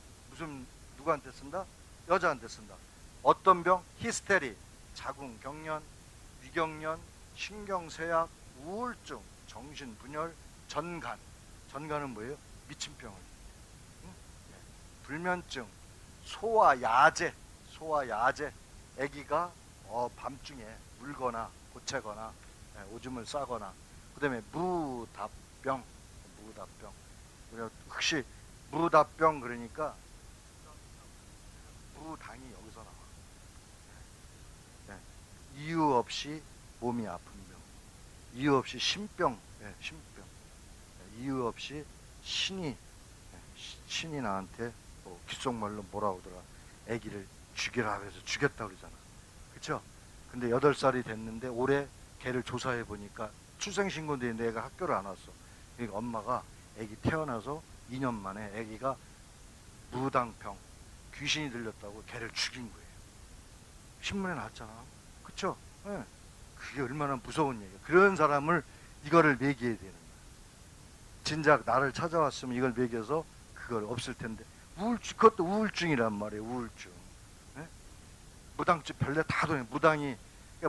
누구한테 쓴다? 여자한테 쓴다. 어떤 병? 히스테리, 자궁, 경련, 위경련, 신경쇠약, 우울증, 정신분열, 전간. 전간은 뭐예요? 미친병을. 응? 불면증, 소아야제. 아기가 밤중에 울거나 고채거나 오줌을 싸거나. 그 다음에 무답병. 혹시 무답병 그러니까 무당이 여기서 나와. 이유 없이 몸이 아픈 병, 이유 없이 신병, 신병, 이유 없이 신이 나한테 귓속말로 뭐라고 하더라, 아기를 죽이라 그래서 죽였다 그러잖아. 그쵸? 근데 8살이 됐는데 올해 걔를 조사해 보니까 출생신고인데 내가 학교를 안 왔어. 그러니까 엄마가 아기 태어나서 2년 만에 아기가 무당병, 귀신이 들렸다고 걔를 죽인 거예요. 신문에 나왔잖아. 그쵸? 네. 그게 얼마나 무서운 얘기야. 그런 사람을 이거를 먹여야 되는 거야. 진작 나를 찾아왔으면 이걸 먹여서 그걸 없을 텐데. 그것도 우울증이란 말이에요. 우울증. 네? 무당집 별래 다 돈해. 그러니까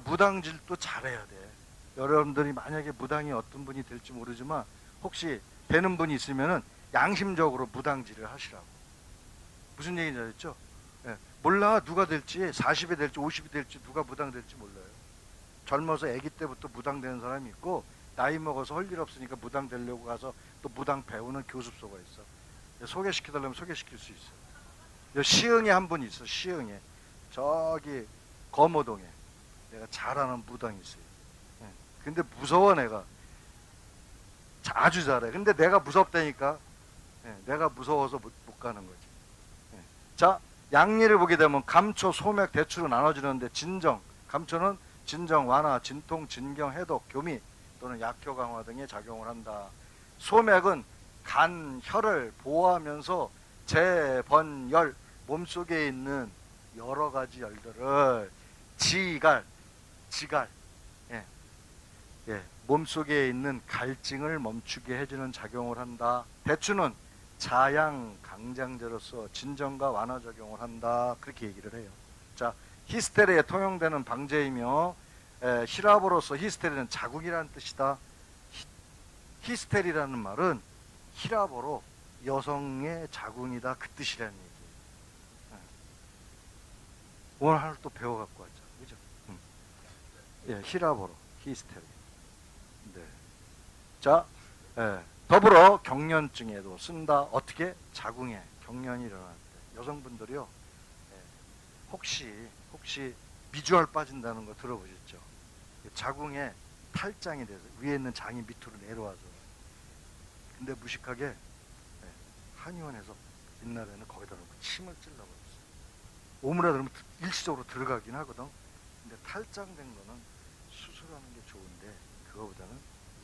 무당질도 잘해야 돼. 여러분들이 만약에 무당이 어떤 분이 될지 모르지만 혹시 되는 분이 있으면은 양심적으로 무당질을 하시라고. 무슨 얘기인지 알겠죠? 몰라. 누가 될지, 40이 될지 50이 될지 누가 무당 될지 몰라요. 젊어서 아기 때부터 무당 되는 사람이 있고, 나이 먹어서 할 일 없으니까 무당 되려고 가서 또 무당 배우는 교습소가 있어. 소개시켜달라면 소개시킬 수 있어. 시흥에 한 분 있어. 시흥에 저기 거모동에 내가 잘 아는 무당이 있어요. 근데 무서워. 내가 아주 잘해. 근데 내가 무섭다니까. 내가 무서워서 못 가는 거지. 자, 양리를 보게 되면 감초, 소맥, 대추로 나눠지는데, 감초는 진정, 완화, 진통, 진경, 해독, 교미 또는 약효 강화 등의 작용을 한다. 소맥은 간, 혈을 보호하면서 재번열, 몸속에 있는 여러 가지 열들을 지갈, 몸속에 있는 갈증을 멈추게 해주는 작용을 한다. 대추는 자양 강장제로서 진정과 완화 작용을 한다. 그렇게 얘기를 해요. 자, 히스테리에 통용되는 방제이며, 히랍어로서 히스테리는 자궁이라는 뜻이다. 히스테리라는 말은 히랍어로 여성의 자궁이다, 그 뜻이라는 얘기예요. 오늘 하나 또 배워갖고 왔죠, 그죠? 히랍어로 히스테리. 네. 자, 더불어 경련증에도 쓴다. 어떻게? 자궁에 경련이 일어날 때 여성분들이요, 혹시 미주알 빠진다는 거 들어보셨죠? 자궁에 탈장이 돼서 위에 있는 장이 밑으로 내려와서. 근데 무식하게 한의원에서 옛날에는 거기다 놓고 침을 찔러버렸어요. 오므라 들으면 일시적으로 들어가긴 하거든. 근데 탈장된 거는 수술하는 게 좋은데 그거보다는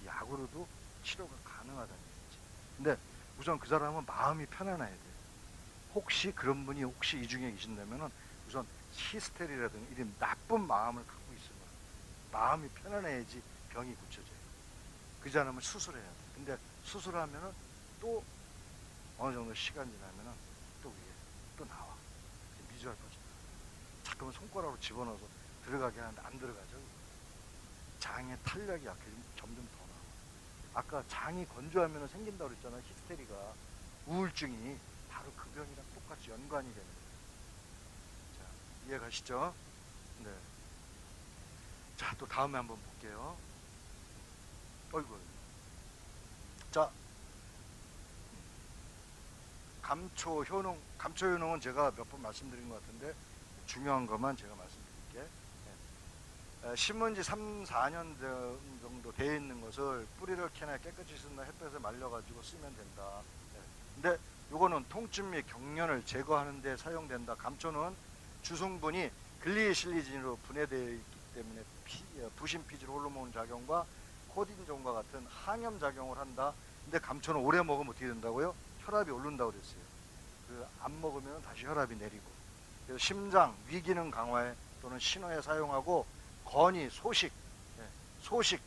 이 약으로도 치료가 가능하다는 얘기지. 근데 우선 그 사람은 마음이 편안해야 돼. 혹시 그런 분이 혹시 이 중에 계신다면은 우선 히스테리라든가 이런 나쁜 마음을 갖고 있으면 마음이 편안해야지 병이 고쳐져요. 그 사람은 수술해야 돼. 근데 수술하면은 또 어느 정도 시간 지나면은 또 위에 또 나와. 미주알 빠져. 자꾸만 손가락으로 집어넣어서 들어가게 하는데 안 들어가죠. 장의 탄력이 약해지면 점점 더 나와. 아까 장이 건조하면 생긴다고 그랬잖아. 히스테리가. 우울증이 바로 그 병이랑 똑같이 연관이 되는 거예요. 자, 이해 가시죠? 네. 자, 또 다음에 한번 볼게요. 어이구. 자, 감초 효능. 감초 효능은 제가 몇 번 말씀드린 것 같은데 중요한 것만 제가 말씀드릴게요. 신문지 3, 4년 정도 되어 있는 것을 뿌리를 캐나 깨끗이 쓴다, 햇볕에 말려가지고 쓰면 된다. 근데 요거는 통증 및 경련을 제거하는 데 사용된다. 감초는 주성분이 글리실리진으로 분해되어 있기 때문에 부신 피질 호르몬 작용과 코딘종과 같은 항염 작용을 한다. 근데 감초는 오래 먹으면 어떻게 된다고요? 혈압이 오른다고 그랬어요. 안 먹으면 다시 혈압이 내리고. 그래서 심장, 위기능 강화에 또는 신호에 사용하고, 건이, 소식, 소식,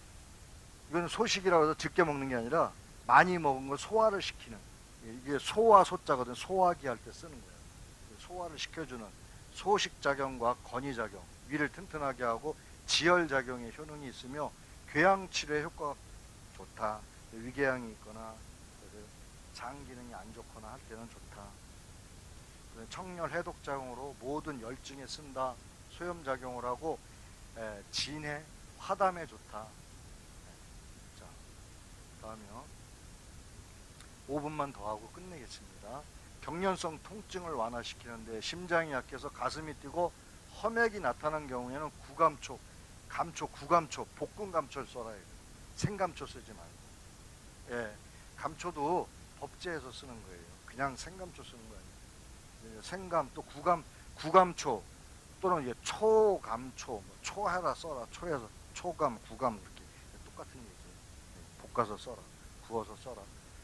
이건 소식이라고 해서 적게 먹는 게 아니라 많이 먹은 걸 소화를 시키는, 이게 소화 소자거든. 소화기 할 때 쓰는 거예요. 소화를 시켜주는 소식작용과 건의작용, 위를 튼튼하게 하고 지혈작용의 효능이 있으며 궤양치료에 효과가 좋다. 위궤양이 있거나 장 기능이 안 좋거나 할 때는 좋다. 청열 해독작용으로 모든 열증에 쓴다. 소염작용을 하고 진해, 화담에 좋다. 자, 다음이요. 5분만 더 하고 끝내겠습니다. 경련성 통증을 완화시키는데 심장이 약해서 가슴이 뛰고 험액이 나타난 경우에는 구감초, 감초, 구감초, 볶음감초를 써라. 생감초 쓰지 말고. 예, 감초도 법제에서 쓰는 거예요. 그냥 생감초 쓰는 거 아니에요. 생감, 또 구감초 또는 이제 초감초, 초해라 써라. 초해서 초감, 구감 이렇게 똑같은 얘기죠. 볶아서 써라, 구워서 써라.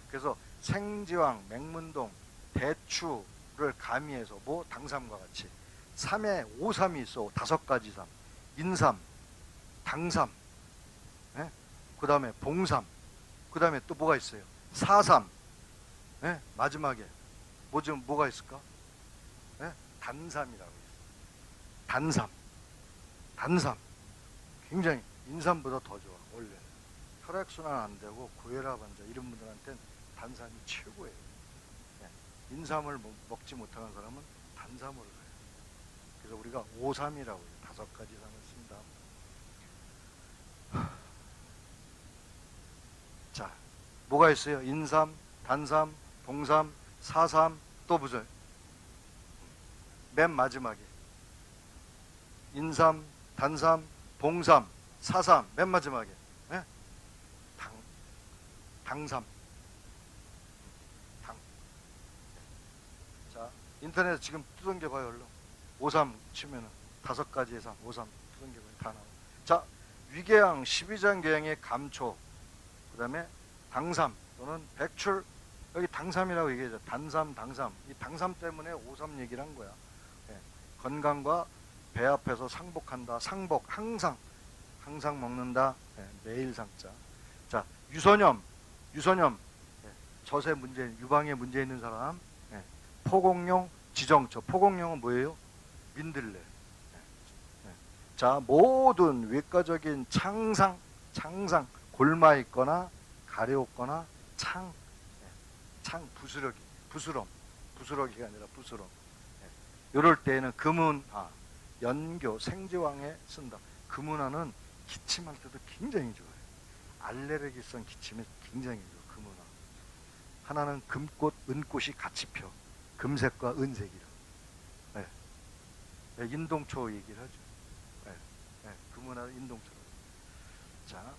그래서 생지왕, 맹문동, 대추를 가미해서 뭐 당삼과 같이 3에 5삼이 있어. 5가지 삼. 인삼, 당삼, 그 다음에 봉삼, 그 다음에 또 뭐가 있어요? 사삼, 마지막에 뭐가 있을까? 단삼이라고 있어요. 단삼 굉장히 인삼보다 더 좋아. 원래 혈액순환 안 되고 고혈압 환자 이런 분들한테는 단삼이 최고예요. 인삼을 먹지 못하는 사람은 단삼으로 가요. 그래서 우리가 5삼이라고 해요. 5가지 삼을 쓴다. 자, 뭐가 있어요? 인삼, 단삼, 봉삼, 사삼, 또 무슨? 맨 마지막에 인삼, 단삼, 봉삼, 사삼, 맨 마지막에 당삼. 자, 인터넷 지금 두던겨 봐요. 얼른 5삼 치면은 5가지의 삼, 5삼 두던겨 봐요. 다 나와. 자, 위궤양, 12장궤양의 감초, 그 다음에 당삼 또는 백출. 여기 당삼이라고 얘기하죠. 단삼, 당삼. 이 당삼 때문에 5삼 얘기를 한 거야. 건강과 배 앞에서 상복한다. 상복, 항상 먹는다. 매일 상자. 자, 유선염, 젖에 문제, 유방에 문제 있는 사람, 포공용, 지정처. 포공용은 뭐예요? 민들레. 자, 모든 외과적인 창상, 골마 있거나 가려웠거나 창 부스러기가 아니라 부스럼. 이럴 때에는 금은화, 연교, 생지왕에 쓴다. 금은화는 기침할 때도 굉장히 좋아요. 알레르기성 기침에 굉장히 좋아요. 금은화. 하나는 금꽃, 은꽃이 같이 펴. 금색과 은색이라. 인동초 얘기를 하죠. 금은화 인동초. 자,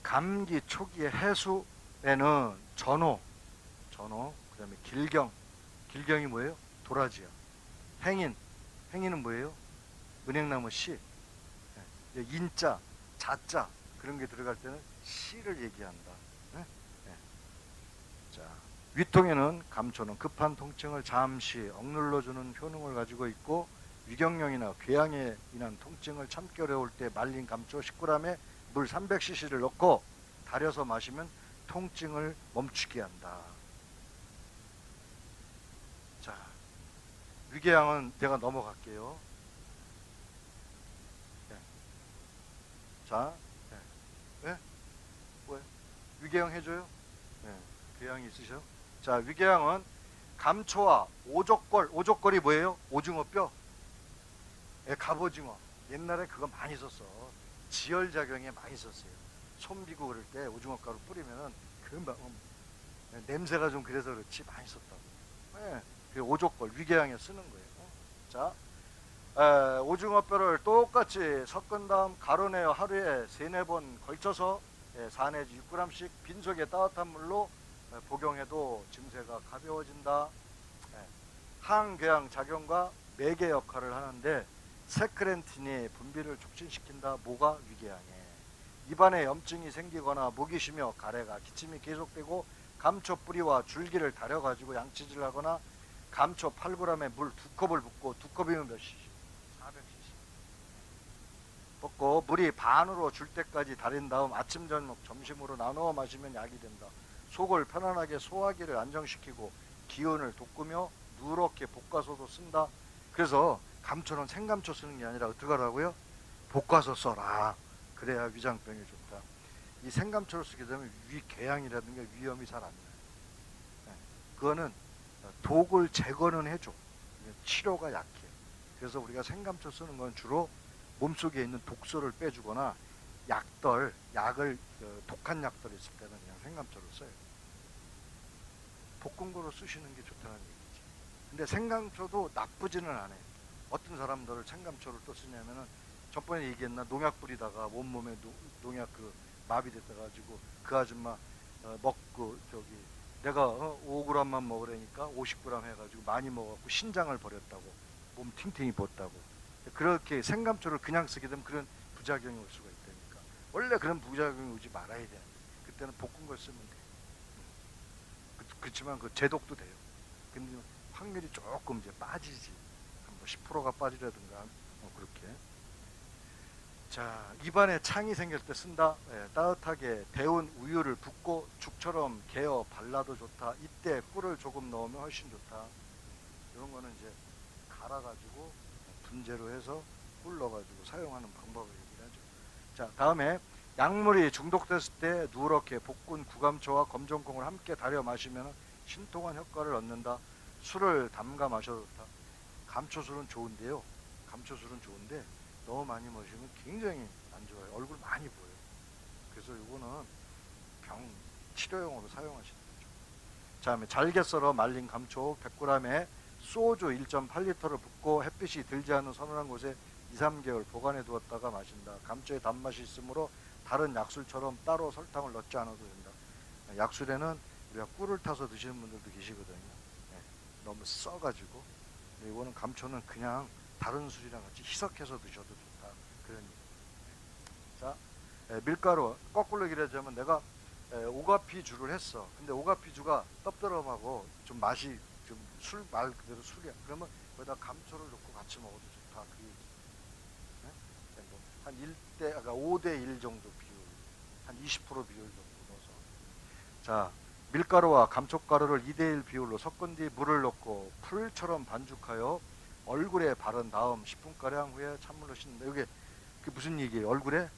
감기 초기의 해수에는 전호, 그 다음에 길경이 뭐예요? 도라지야. 행인은 뭐예요? 은행나무 씨. 인자, 자자 그런 게 들어갈 때는 씨를 얘기한다. 자, 위통에는 감초는 급한 통증을 잠시 억눌러주는 효능을 가지고 있고 위경련이나 궤양에 인한 통증을 참기 어려울 때 말린 감초 10g에 물 300cc를 넣고 달여서 마시면 통증을 멈추게 한다. 자, 위궤양은 제가 넘어갈게요. 네. 자, 네. 네? 뭐예요? 위궤양 해줘요? 네. 궤양이 있으셔? 자, 위궤양은 감초와 오족골이 뭐예요? 오징어뼈? 예, 갑오징어. 옛날에 그거 많이 썼어. 지혈작용에 많이 썼어요. 손 비고 그럴 때 오징어 가루 뿌리면은 냄새가 좀 그래서 그렇지 많이 썼다고. 예, 그 오족골, 위궤양에 쓰는 거예요. 자, 오징어뼈를 똑같이 섞은 다음 가루내어 하루에 3-4번 걸쳐서 4 내지 6g씩 빈속에 따뜻한 물로 복용해도 증세가 가벼워진다. 항궤양 작용과 매개 역할을 하는데 세크렌틴이 분비를 촉진시킨다. 뭐가? 위궤양에. 입안에 염증이 생기거나 목이 쉬며 가래가 기침이 계속되고 감초 뿌리와 줄기를 달여가지고 양치질을 하거나 감초 8g에 물 2컵을 붓고 2컵이면 몇 cc? 400cc 붓고 물이 반으로 줄 때까지 달인 다음 아침 저녁 점심으로 나누어 마시면 약이 된다. 속을 편안하게 소화기를 안정시키고 기운을 돋구며 누렇게 볶아서도 쓴다. 그래서 감초는 생감초 쓰는 게 아니라 어떻게 하라고요? 볶아서 써라. 그래야 위장병이 좋다. 이 생감초를 쓰게 되면 위궤양이라든가 위염이 잘 안 나요. 그거는 독을 제거는 해줘. 치료가 약해. 그래서 우리가 생감초 쓰는 건 주로 몸속에 있는 독소를 빼주거나 약을 독한 약들이 있을 때는 그냥 생감초를 써요. 볶은 거로 쓰시는 게 좋다는 얘기지. 근데 생감초도 나쁘지는 않아요. 어떤 사람들을 생감초를 또 쓰냐면은 전번에 얘기했나 농약 뿌리다가 온몸에 농약 마비됐다 가지고 그 아줌마 먹고 내가 5g만 먹으라니까 50g 해가지고 많이 먹었고 신장을 버렸다고 몸 팅팅이 벗다고. 그렇게 생감초를 그냥 쓰게 되면 그런 부작용이 올 수가 있다니까. 원래 그런 부작용이 오지 말아야 되는데 그때는 볶은 걸 쓰면 돼. 그렇지만 그 제독도 돼요. 근데 확률이 조금 이제 빠지지. 뭐 10%가 빠지라든가 그렇게. 자, 입안에 창이 생길 때 쓴다. 따뜻하게 데운 우유를 붓고 죽처럼 개어 발라도 좋다. 이때 꿀을 조금 넣으면 훨씬 좋다. 이런 거는 이제 갈아가지고 분재로 해서 꿀 넣어가지고 사용하는 방법을 얘기를 하죠. 자, 다음에 약물이 중독됐을 때 누렇게 볶은 구감초와 검정콩을 함께 달여 마시면 신통한 효과를 얻는다. 술을 담가 마셔도 좋다. 감초술은 좋은데요. 감초술은 좋은데 너무 많이 마시면 굉장히 안 좋아요. 얼굴 많이 보여요. 그래서 이거는 병 치료용으로 사용하시는 거죠. 다음에 잘게 썰어 말린 감초 100g에 소주 1.8리터를 붓고 햇빛이 들지 않는 서늘한 곳에 2-3개월 보관해 두었다가 마신다. 감초에 단맛이 있으므로 다른 약술처럼 따로 설탕을 넣지 않아도 된다. 약술에는 우리가 꿀을 타서 드시는 분들도 계시거든요. 너무 써가지고. 이거는 감초는 그냥 다른 술이랑 같이 희석해서 드셔도 좋다. 그런 얘기. 자, 밀가루 거꾸로 얘기하자면 내가 오가피주를 했어. 근데 오가피주가 떡더럼하고 좀 맛이 좀 술 말 그대로 술이야. 그러면 거기다 감초를 넣고 같이 먹어도 좋다. 그 얘기. 한 5대1 정도 비율, 한 20% 비율 정도 넣어서. 자, 밀가루와 감초가루를 2대1 비율로 섞은 뒤 물을 넣고 풀처럼 반죽하여 얼굴에 바른 다음 10분가량 후에 찬물로 씻는다. 이게 무슨 얘기예요? 얼굴에? 네,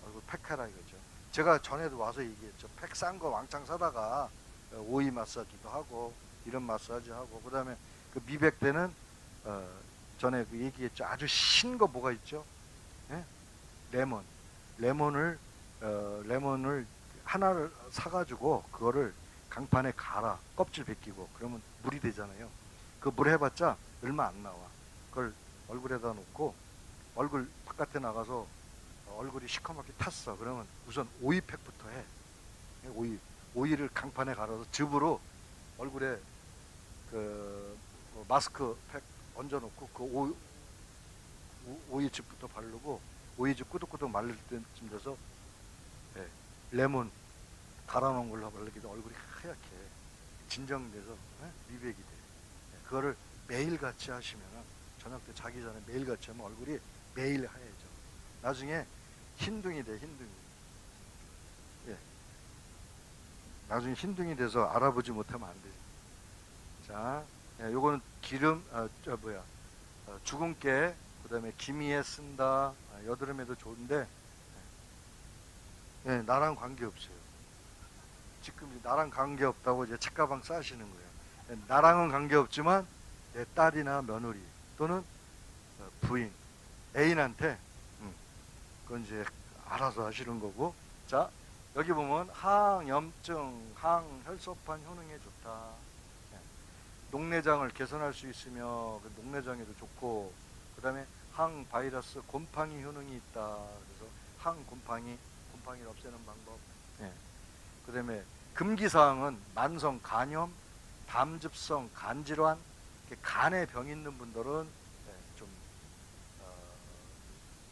얼굴 팩하라 이거죠. 제가 전에도 와서 얘기했죠. 팩 싼 거 왕창 사다가 오이 마사지도 하고 이런 마사지 하고 그 다음에 그 미백 때는 전에 그 얘기했죠. 아주 신 거 뭐가 있죠? 네? 레몬을 하나를 사가지고 그거를 강판에 갈아 껍질 벗기고 그러면 물이 되잖아요. 그 물 해봤자 얼마 안 나와. 그걸 얼굴에다 놓고 얼굴 바깥에 나가서 얼굴이 시커멓게 탔어. 그러면 우선 오이팩부터 해. 오이를 강판에 갈아서 즙으로 얼굴에 그 마스크팩 얹어놓고 그 오이즙부터 바르고 오이즙 꾸덕꾸덕 말릴 때쯤 돼서 레몬 달아놓은 걸로 바르기도 얼굴이 하얗게 진정돼서 미백이 돼. 그거를 매일 같이 하시면은 저녁 때 자기 전에 매일 같이 하면 얼굴이 매일 하얘져. 나중에 흰둥이 돼, 흰둥이. 예. 나중에 흰둥이 돼서 알아보지 못하면 안 되지. 자, 예, 요거는 기름, 주근깨, 그 다음에 기미에 쓴다. 여드름에도 좋은데, 예, 나랑 관계없어요. 지금 나랑 관계없다고 이제 책가방 싸시는 거예요. 예, 나랑은 관계없지만 내 딸이나 며느리 또는 부인, 애인한테 그건 이제 알아서 하시는 거고. 자, 여기 보면 항염증, 항혈소판 효능에 좋다. 예, 녹내장을 개선할 수 있으며 그 녹내장에도 좋고, 그 다음에 항바이러스 곰팡이 효능이 있다. 그래서 항곰팡이를 없애는 방법. 예. 그 다음에 금기사항은 만성 간염, 담즙성 간질환, 간에 병 있는 분들은 좀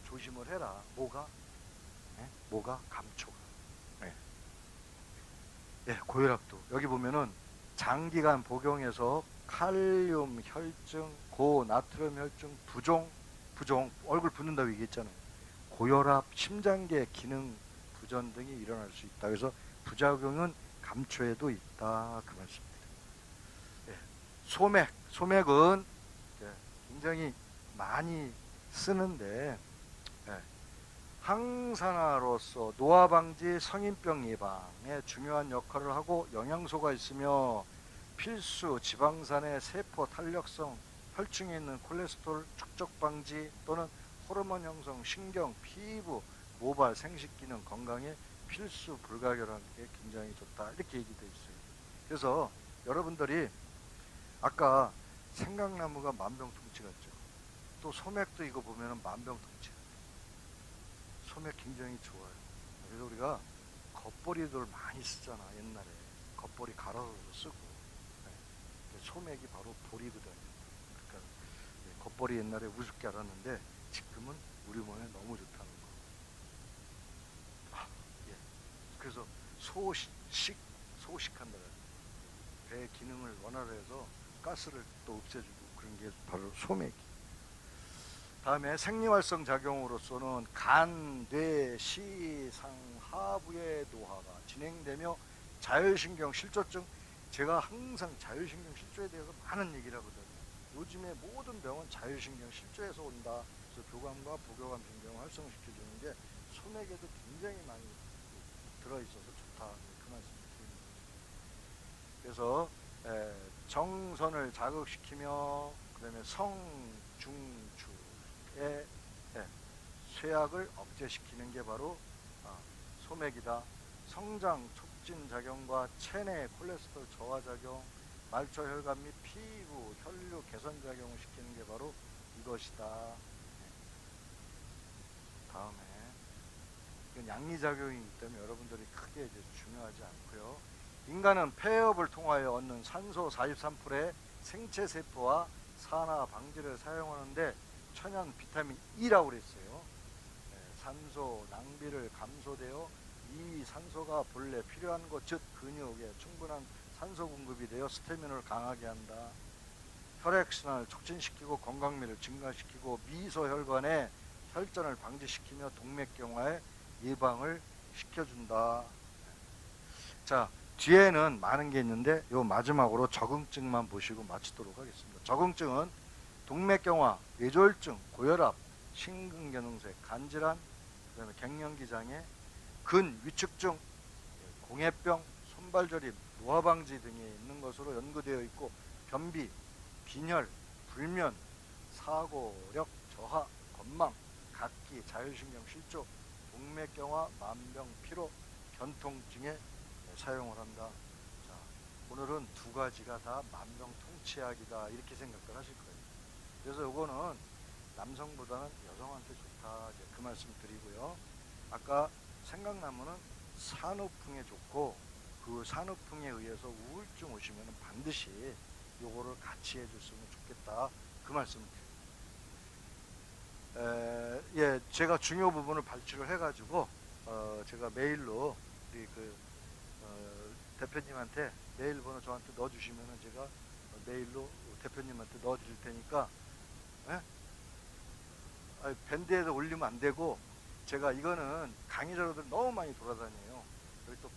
조심을 해라. 뭐가? 뭐가? 감초가. 고혈압도 여기 보면은 장기간 복용해서 칼륨 혈증, 고나트륨 혈증, 부종 얼굴 붓는다고 얘기했잖아요. 고혈압, 심장계 기능 부전 등이 일어날 수 있다. 그래서 부작용은 감초에도 있다. 그 말씀입니다. 소맥은 굉장히 많이 쓰는데 항산화로서 노화 방지, 성인병 예방에 중요한 역할을 하고 영양소가 있으며 필수 지방산의 세포 탄력성, 혈중에 있는 콜레스테롤 축적 방지 또는 호르몬 형성, 신경, 피부, 모발, 생식 기능 건강에 필수 불가결한 게 굉장히 좋다. 이렇게 얘기되어 있어요. 그래서 여러분들이 아까 생강나무가 만병통치 같죠. 또 소맥도 이거 보면은 만병통치. 소맥 굉장히 좋아요. 그래서 우리가 겉보리들 많이 쓰잖아. 옛날에 겉보리 갈아서 쓰고. 소맥이 바로 보리거든요. 그러니까 겉보리 옛날에 우습게 알았는데 지금은 우리 몸에 너무 좋다는 거. 그래서 소식한다. 배 기능을 원활해서 가스를 또 없애주고 그런 게 바로 소맥이. 다음에 생리활성 작용으로서는 간, 뇌, 시, 상, 하부의 노화가 진행되며 자율신경 실조증. 제가 항상 자율신경 실조에 대해서 많은 얘기를 하거든요. 요즘에 모든 병은 자율신경 실조에서 온다. 그래서 교감과 부교감 신경을 활성시켜주는 게 소맥에도 굉장히 많이 들어있어서 좋다. 그 말씀 드립니다. 그래서 정선을 자극시키며 그 다음에 성중추의 쇠약을 억제시키는 게 바로 소맥이다. 성장 촉진 작용과 체내 콜레스테롤 저하 작용, 말초 혈관 및 피부 혈류 개선 작용을 시키는 게 바로 이것이다. 다음에 이건 양리 작용이기 때문에 여러분들이 크게 이제 중요하지 않고요. 인간은 폐업을 통하여 얻는 산소 43%의 생체 세포와 산화 방지를 사용하는데 천연 비타민 E라고 그랬어요. 산소 낭비를 감소되어 이 산소가 본래 필요한 것, 즉 근육에 충분한 산소 공급이 되어 스태미너를 강하게 한다. 혈액순환을 촉진시키고 건강미를 증가시키고 미소혈관의 혈전을 방지시키며 동맥경화의 예방을 시켜준다. 자, 뒤에는 많은 게 있는데 요 마지막으로 적응증만 보시고 마치도록 하겠습니다. 적응증은 동맥경화, 뇌졸중, 고혈압, 심근경색, 간질환, 그다음에 갱년기 장애, 근위축증, 공해병, 손발저림, 노화방지 등이 있는 것으로 연구되어 있고 변비, 빈혈, 불면, 사고력 저하, 건망, 각기, 자율신경 실조, 동맥경화, 만병, 피로, 견통증에 사용을 한다. 자, 오늘은 두 가지가 다 만병통치약이다 이렇게 생각을 하실 거예요. 그래서 이거는 남성보다는 여성한테 좋다 이제 그 말씀 드리고요. 아까 생강나무는 산후풍에 좋고 그 산후풍에 의해서 우울증 오시면 반드시 요거를 같이 해줬으면 좋겠다 그 말씀을 드립니다. 제가 중요 부분을 발췌를 해가지고 제가 메일로 우리 대표님한테 메일 번호 저한테 넣어주시면은 제가 메일로 대표님한테 넣어드릴 테니까, 예? 밴드에다 올리면 안 되고, 제가 이거는 강의 자료들 너무 많이 돌아다녀요. 여기 또